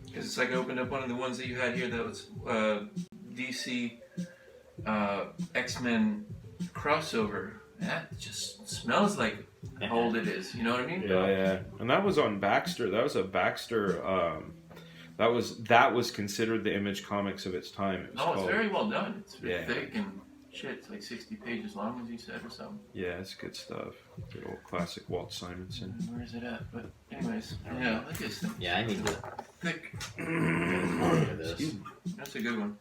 because it's like I opened up one of the ones that you had here that was DC X-Men crossover. That just smells like how old it is. You know what I mean? Yeah. And that was on Baxter. That was a Baxter. That was considered the Image Comics of its time. It was No, it's called. very well done. It's very Yeah. thick and shit. It's like 60 pages long, as you said, or something. Yeah, it's good stuff. Good old classic Walt Simonson. Where is it at? But anyways, yeah, look at this thing. Yeah, I need to Thick. look at this. That's a good one.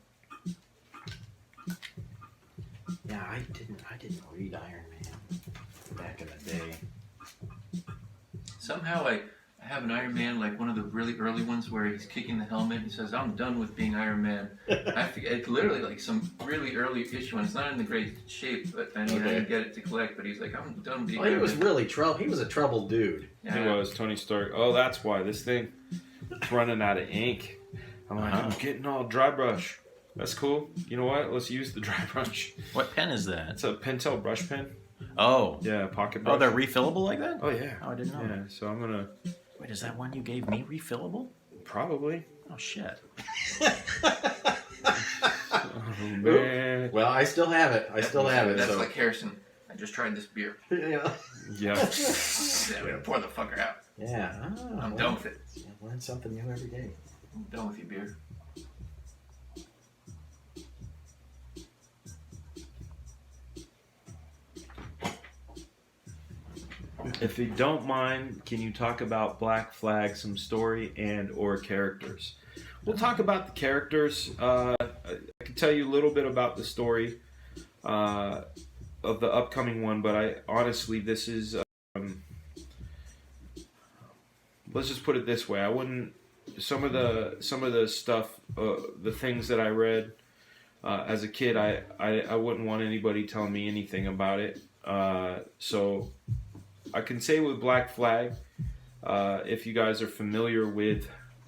Yeah, I didn't read Iron Man back in the day. Somehow I have an Iron Man, like one of the really early ones where he's kicking the helmet and he says, "I'm done with being Iron Man." I forget, it's literally like some really early issue, and it's not in the great shape, but I need to get it to collect. But he's like, "I'm done being." Well, he Iron was Man." really he was a troubled dude. Yeah. He was Tony Stark. Oh, that's why this thing is running out of ink. I'm like, I'm getting all dry brush. That's cool. You know what? Let's use the dry brush. What pen is that? It's a Pentel brush pen. Oh. Yeah, pocket brush. Oh, they're refillable like that? Oh yeah. Oh, I didn't know. Yeah. So I'm gonna Wait, is that one you gave me refillable? probably. Oh, shit. Oh man. Well, I still have it. I still have it. That's So. like Harrison. I just tried this beer. Yeah. Yeah. I'm gonna pour the fucker out. Yeah. Oh, I'm well, done with it. you learn something new every day. I'm done with you, beer. If you don't mind, can you talk about Black Flag, some story and or characters? We'll talk about the characters. I can tell you a little bit about the story of the upcoming one, but I honestly, this is. Let's just put it this way: I wouldn't. Some of the stuff, the things that I read as a kid, I wouldn't want anybody telling me anything about it. So. I can say with Black Flag, if you guys are familiar with...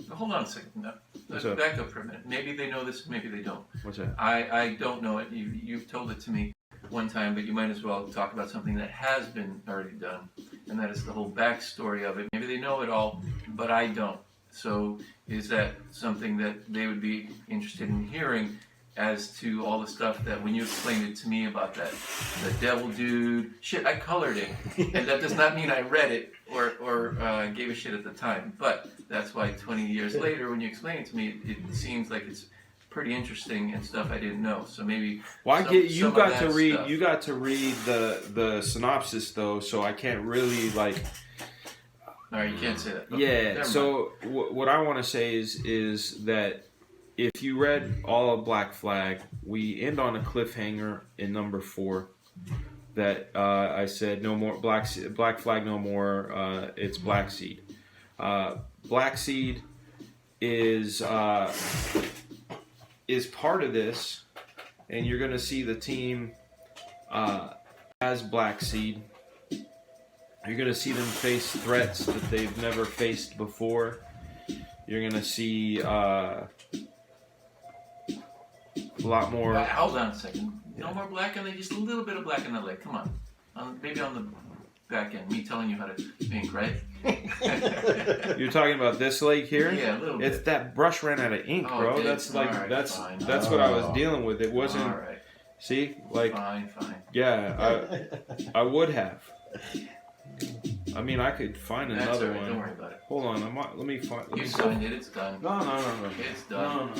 Hold on a second. No. Let's back up for a minute. Maybe they know this, maybe they don't. What's that? I don't know it. You've told it to me one time, but you might as well talk about something that has been already done, and that is the whole backstory of it. Maybe they know it all, but I don't. So is that something that they would be interested in hearing as to all the stuff that when you explained it to me about that, the devil dude, shit, I colored it. And that does not mean I read it or gave a shit at the time. But that's why 20 years later, when you explain it to me, it seems like it's pretty interesting and stuff I didn't know. So maybe Well, you of got that to read stuff. you got to read the synopsis though, so I can't really like. All right, you can't say that. Okay, Yeah. never mind. So what I want to say is that if you read all of Black Flag, we end on a cliffhanger in number 4. That I said no more Black Flag, no more. It's Black Seed. Black Seed is part of this, and you're gonna see the team as Black Seed. You're gonna see them face threats that they've never faced before. You're gonna see a lot more. Hold on a second. No more black on the, just a little bit of black on the leg. Come on. Maybe on the back end. Me telling you how to ink, right? You're talking about this lake here? Yeah, a little bit. It's that brush ran out of ink, Oh, bro. did- That's like alright, that's fine. what I was dealing with. It wasn't. All right. See, like Fine. yeah, I would have. I mean, I could find That's another all right. one. Don't worry about it. Hold on, let me find. You signed it. It's done. No. It's done.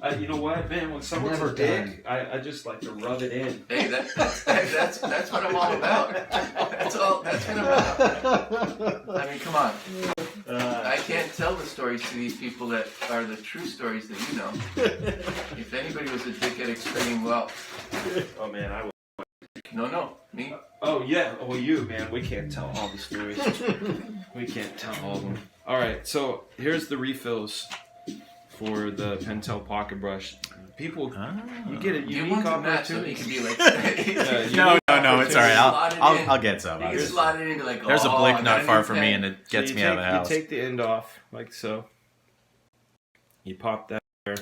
No. You know what, man? When someone's Never a dick, I just like to rub it in. Hey, that's what I'm all about. That's what I'm about. I mean, come on. I can't tell the stories to these people that are the true stories that you know. If anybody was a dickhead explaining, well, Oh man, I would. no, me. Oh yeah, well you, man. We can't tell all the stories. We can't tell all of them. All right, so here's the refills for the Pentel pocket brush. People, you get a You unique want to match so opportunity. he can be like. No, it's all right. Slot it in. I'll get some. You can slot it into like. There's a oh, blick I not got a far new from pen. me, and it gets So me out of the house. You take the end off like so. You pop that there.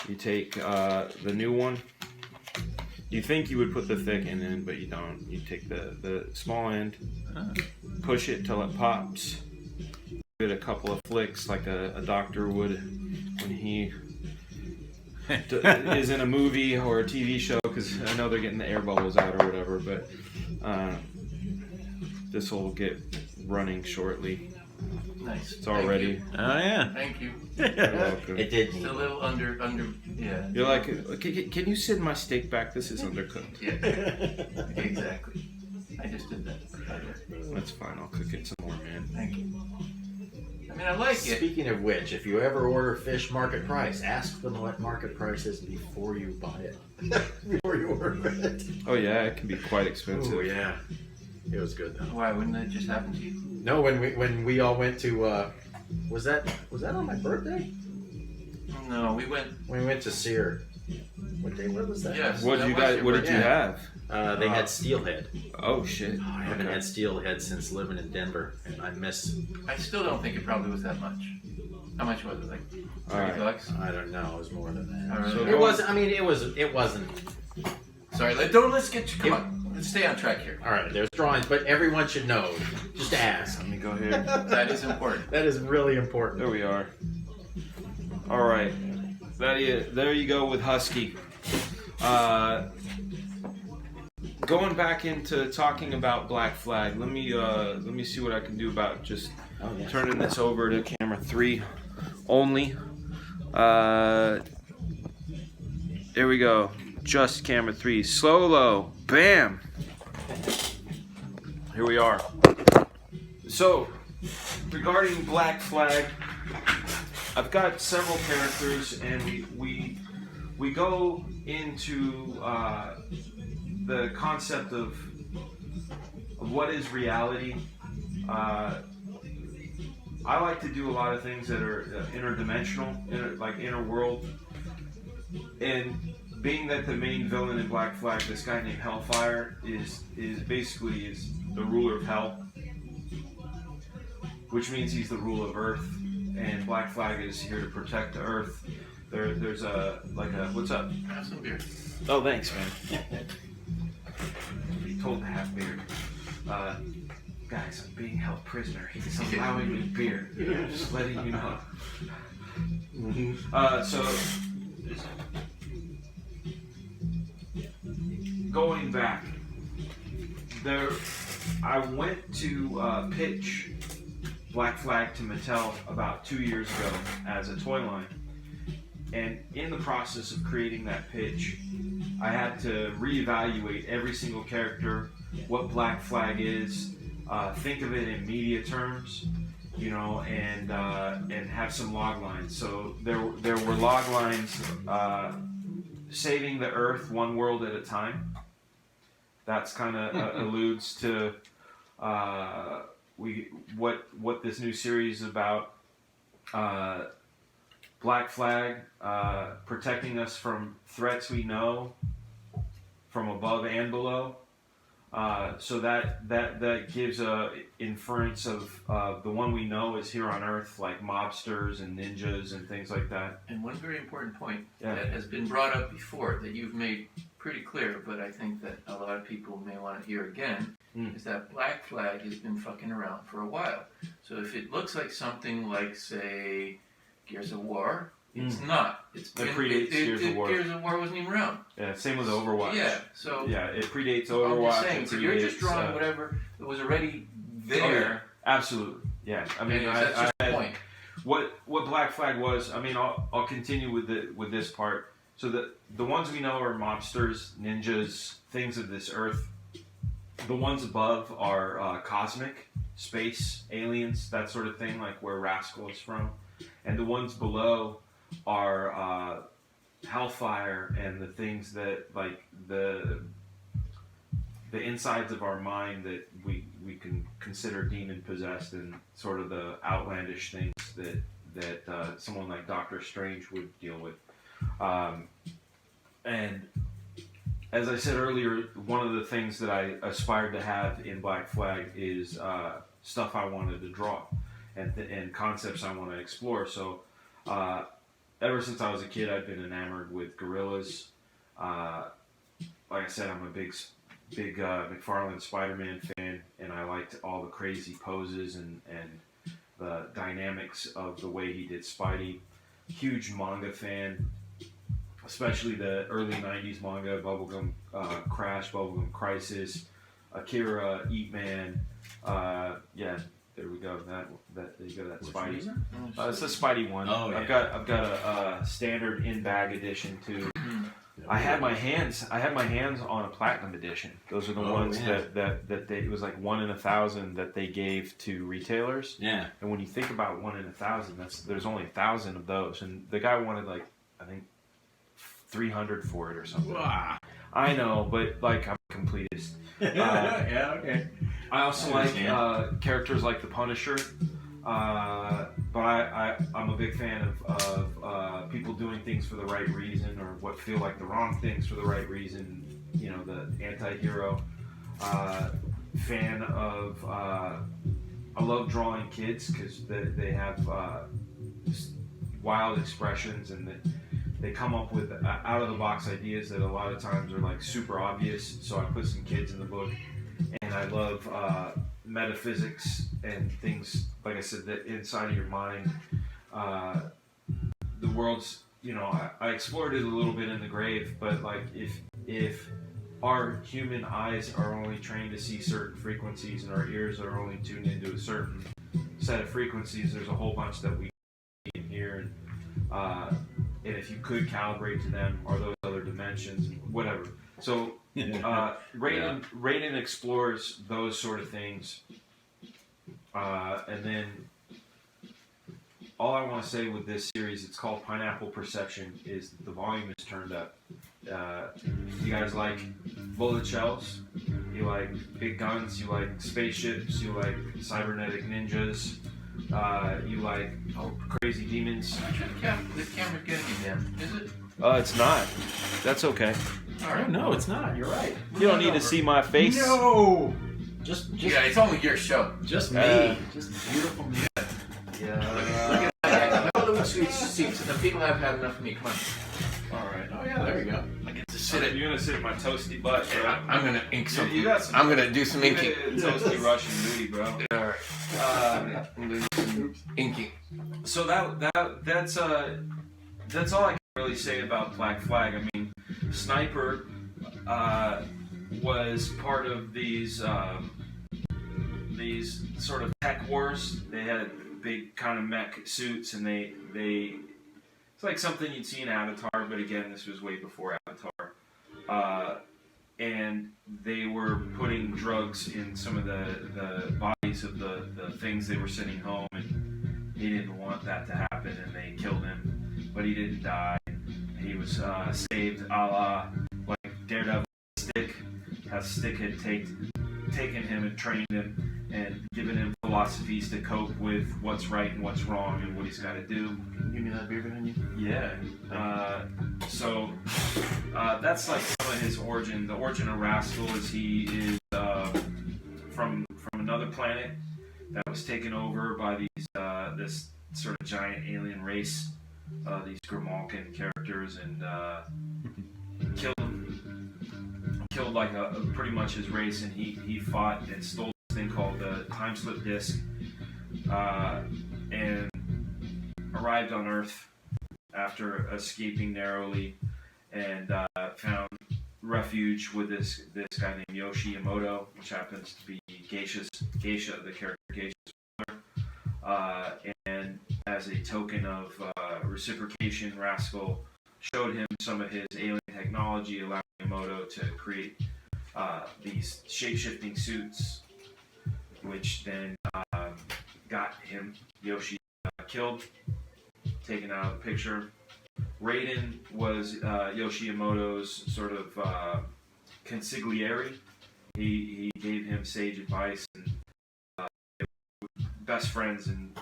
You take the new one. You think you would put the thick end in, but you don't. You take the small end, push it till it pops. Give it a couple of flicks like a doctor would when he is in a movie or a TV show, because I know they're getting the air bubbles out or whatever, but this will get running shortly. Nice. It's all ready. Oh yeah. Thank you. You're welcome. It did. Just a little under. Yeah. You're like, can you send my steak back? This is undercooked. Yeah. Exactly. I just did that. That's fine. I'll cook it some more, man. Thank you. I mean, I like it. Speaking of which, if you ever order fish market price, ask them what market price is before you buy it. Before you order it. Oh yeah, it can be quite expensive. Oh yeah. It was good though. Why wouldn't that just happen to you? No, when we all went to was that on my birthday? No, we went. When we went to Sear. What day? What was that? Yes. What that did you was guys? your What did you birthday. have? They had steelhead. Oh shit. Oh, I haven't had steelhead since living in Denver, and I miss. I still don't think it probably was that much. How much was it? Like Alright. $30? I don't know. It was more than that. Alright. So It was. I mean, it wasn't. Sorry, let's get you. Come on, let's stay on track here. All right. There's drawings, but everyone should know. Just ask. Let me go here. That is important. That is really important. There we are. All right. There you go with Husky. Going back into talking about Black Flag. Let me see what I can do about just turning this over to camera 3 only. There we go. Just camera 3. Slow-lo. Bam. Here we are. So, regarding Black Flag, I've got several characters, and we go into the concept of what is reality. I like to do a lot of things that are interdimensional, like inner world. And being that the main villain in Black Flag, this guy named Hellfire, is basically the ruler of Hell, which means he's the ruler of Earth, and Black Flag is here to protect the Earth. There's a what's up? Have some beer. Oh, thanks, man. He told to have beer. Guys, I'm being held prisoner. He's allowing me beer. Just letting you know. So, going back, I went to pitch Black Flag to Mattel about 2 years ago as a toy line. And in the process of creating that pitch, I had to reevaluate every single character, what Black Flag is, think of it in media terms, and have some log lines. So there were log lines, saving the Earth one world at a time. That's kind of alludes to what this new series is about. Black Flag, protecting us from threats we know from above and below. So that gives a inference of the one we know is here on Earth, like mobsters and ninjas and things like that. And one very important point Yeah. that has been brought up before that you've made pretty clear, but I think that a lot of people may want to hear again, is that Black Flag has been fucking around for a while. So if it looks like something like, say, Gears of War, it's not. It predates Gears of War. Gears of War wasn't even around. Yeah, same with Overwatch. Yeah, so yeah, it predates Overwatch. I'm just saying, so you're just drawing whatever that was already there. Oh, yeah. Absolutely. Yeah. I mean, that's just the point. What Black Flag was, I mean, I'll continue with this part. So the ones we know are mobsters, ninjas, things of this earth. The ones above are cosmic, space, aliens, that sort of thing, like where Rascal is from. And the ones below are hellfire and the things that, like, the insides of our mind that we can consider demon-possessed, and sort of the outlandish things that someone like Doctor Strange would deal with. And as I said earlier, one of the things that I aspired to have in Black Flag is stuff I wanted to draw and concepts I want to explore. So ever since I was a kid, I've been enamored with gorillas. Like I said, I'm a big McFarlane Spider-Man fan, and I liked all the crazy poses and the dynamics of the way he did Spidey. Huge manga fan, especially the early 90s manga, Bubblegum Crash, Bubblegum Crisis, Akira, Eat Man. Yeah, there we go. That there you go. That Spidey. It's the Spidey one. Oh, yeah. I've got a standard in-bag edition too. I had my hands on a platinum edition. Those are the ones that they, it was like 1 in 1,000 that they gave to retailers. Yeah. And when you think about 1 in 1,000, there's only 1,000 of those, and the guy wanted like, I think, 300 for it or something. Wow. I know, but like, I'm a completist. Yeah, okay. I also like characters like the Punisher, but I'm a big fan of people doing things for the right reason, or what feel like the wrong things for the right reason. You know, the anti-hero. Fan of I love drawing kids because they have just wild expressions, and they come up with out of the box ideas that a lot of times are like super obvious. So I put some kids in the book, and I love metaphysics and things, like I said, that inside of your mind. The world's, you know, I explored it a little bit in The Grave, but like if our human eyes are only trained to see certain frequencies, and our ears are only tuned into a certain set of frequencies, there's a whole bunch that we can hear, and if you could calibrate to them, or those other dimensions, whatever. So Raiden explores those sort of things, and then all I want to say with this series, it's called Pineapple Perception, is the volume is turned up. You guys like bullet shells, you like big guns, you like spaceships, you like cybernetic ninjas, you like crazy demons. This camera's getting you, Dan. Is it? It's not. That's okay. All right. No, it's not. You're right. You don't need to see my face. No. Just Yeah, it's only your show. just me. Just beautiful me. Yeah. No little sweet seats. The people have had enough of me. Come on. All right. Oh yeah, there we go. I get to sit it. You're gonna sit in my toasty butt, bro. I'm gonna ink some. You got some. I'm gonna do some inking. Toasty Russian booty, bro. All right. I'm gonna do some inking. So that's all I can really say about Black Flag. I mean, Sniper was part of these sort of tech wars. They had big kind of mech suits, and they it's like something you'd see in Avatar, but again, this was way before Avatar. And they were putting drugs in some of the bodies of the things they were sending home, and he didn't want that to happen, and they killed him, but he didn't die. He was saved, a la like Daredevil Stick. How Stick had taken him and trained him and given him philosophies to cope with what's right and what's wrong and what he's got to do. Can you give me that beer behind you? Yeah. So that's like some of his origin. The origin of Rascal is he is from another planet that was taken over by these this sort of giant alien race, these Grimalkin characters, and killed him. killed like pretty much his race, and he fought and stole this thing called the time slip disc, and arrived on Earth after escaping narrowly, and found refuge with this guy named Yoshi Emoto, which happens to be Geisha, the character Geisha's father. And as a token of reciprocation, Rascal showed him some of his alien technology, allowing Emoto to create these shape-shifting suits, which then got him, Yoshi, killed, taken out of the picture. Raiden was Yoshi Emoto's sort of consigliere. He gave him sage advice, and best friends, and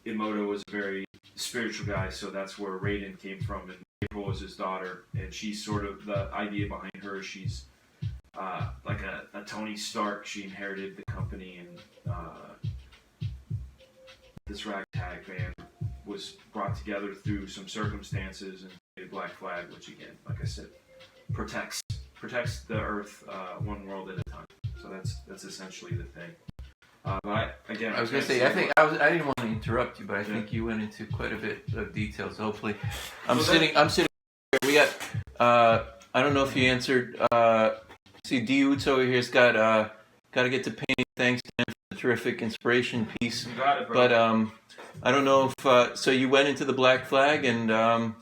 Emoto was a very spiritual guy, so that's where Raiden came from, and April was his daughter, and she's sort of the idea behind her. She's like a Tony Stark. She inherited the company, and this ragtag band was brought together through some circumstances, and a Black Flag, which again, like I said, protects the Earth one world at a time. So that's essentially the thing. But I was going to say, I didn't want to interrupt you, but I think you went into quite a bit of detail. So hopefully, I'm sitting. We got. I don't know if you answered. See, D Oots over here's got to get to painting. Thanks to him for the terrific inspiration piece. You got it, bro. But I don't know if so. You went into the Black Flag, and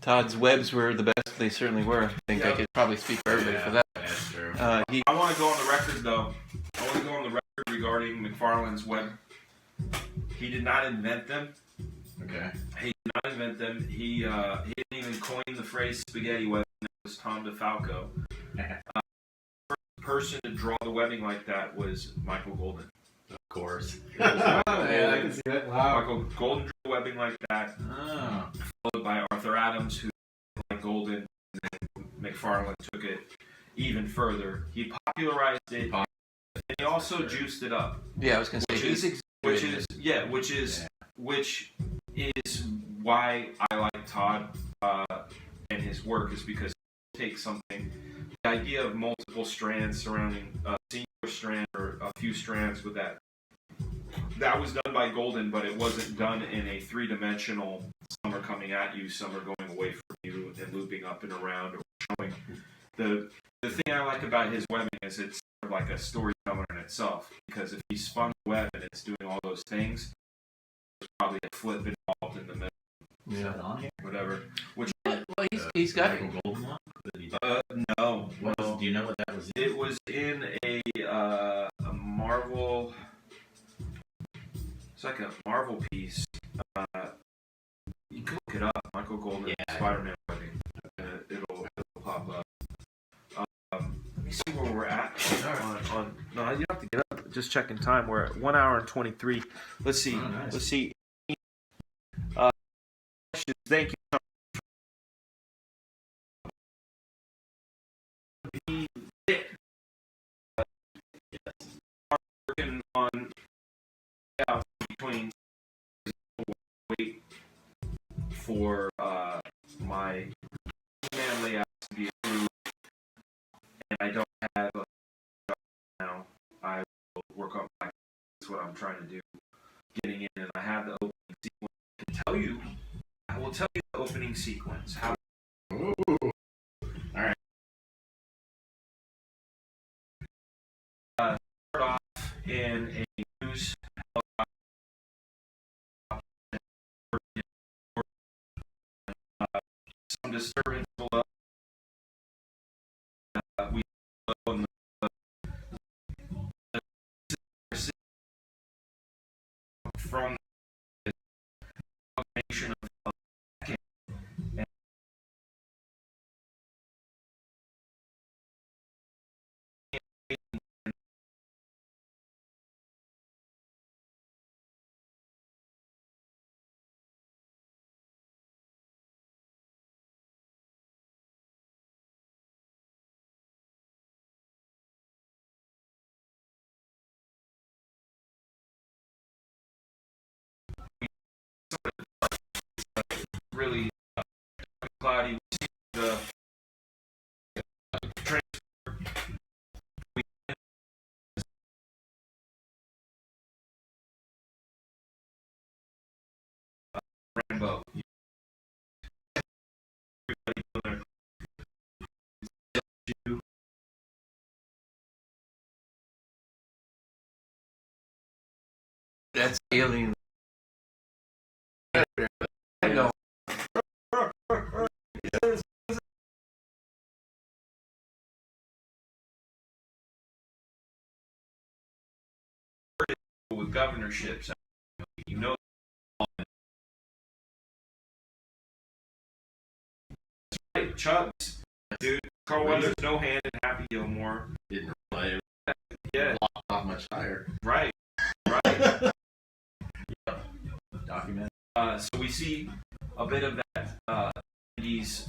Todd's webs were the best. They certainly were. I think I could probably speak for everybody for that. That's true. I want to go on the record, though. I want to go on the record regarding McFarlane's web. He did not invent them. Okay. He did not invent them. He didn't even coin the phrase spaghetti webbing. That was Tom DeFalco. The first person to draw the webbing like that was Michael Golden. Of course. Yeah, I can see that. Wow. Michael Golden drew the webbing like that, followed by Arthur Adams, who like Golden, and then McFarlane took it even further. He popularized it, and he also juiced it up. Yeah, I was going to say which is why I like Todd and his work, is because he takes something, the idea of multiple strands surrounding a singular strand or a few strands with that. That was done by Golden, but it wasn't done in a three-dimensional, some are coming at you, some are going away from you, and looping up and around or showing. The thing I like about his webbing is it's sort of like a storyteller in itself, because if he spun the web and it's doing all those things, there's probably a flip involved in the middle. Yeah. On here? Whatever. Which Well, he's got it. Michael Golden one? no. Do you know what that was in? It was in a Marvel. It's like a Marvel piece. You can look it up. Michael Golden, Spider-Man webbing. It'll pop up. Let me see where we're at. No, you don't have to get up. Just checking time. We're at 1 hour and 23. Let's see. Oh, nice. Let's see. Thank you. Working on between wait for my man layout to be approved, and I don't have a now. I will work on my. That's what I'm trying to do. Getting in, and I have the opening sequence. I will tell you the opening sequence. How. Ooh. All right. Start off in a news some disturbance below. We on from the combination of really cloudy. We see the about. That's alien. I know. With governorships, you know, right, Chubbs, dude. Carl Weathers, no hand in Happy Gilmore. Didn't play. Yeah, Not much higher. right, right. Document. So we see a bit of that 90s.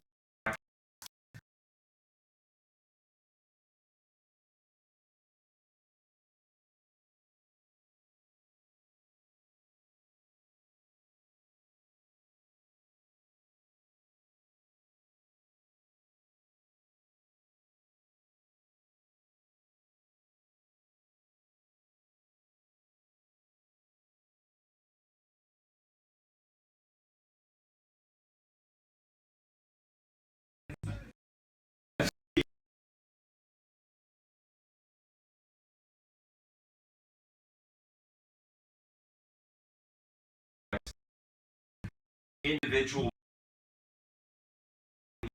Individual,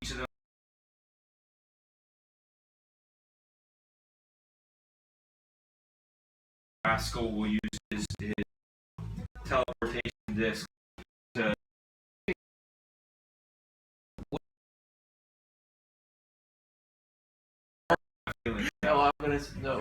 each of them. Rascal will use his teleportation disc to. No, I'm gonna no.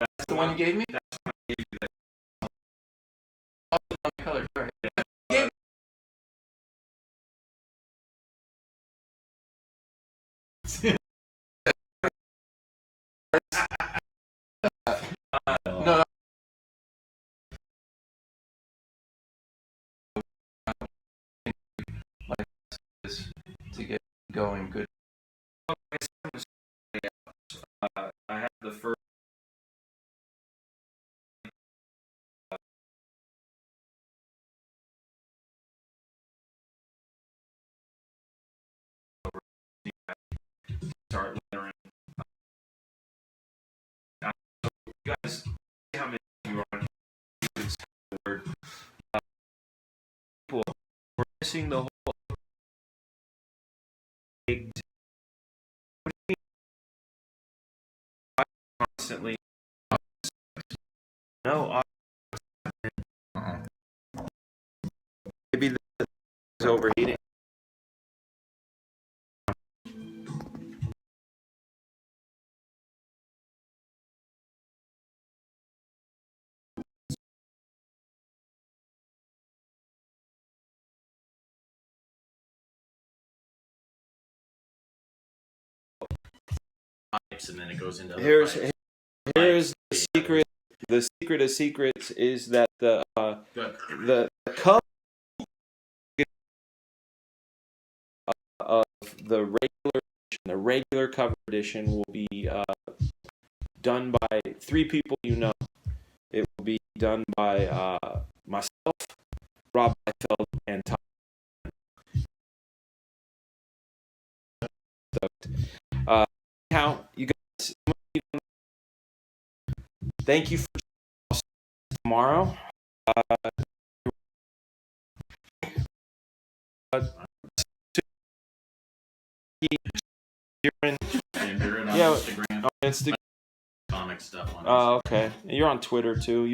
That's the one you gave me? That's the one I gave you. Oh, the color, sorry. No. To get going good. I have the first. Start layering. You guys, see how many you are on this word. We're missing the whole big. What do you mean? Constantly. No. Maybe the is overheating. Pipes, and then it goes into other Here's pipes. here's the secret. The secret of secrets is that the cup of the regular cover edition will be done by 3 people you know. It will be done by myself, Rob Liefeld, and Tom. Now, you guys, thank you for tomorrow. And you're on Yeah, Instagram. on Instagram. Comic stuff on Oh, okay. You're on Twitter too.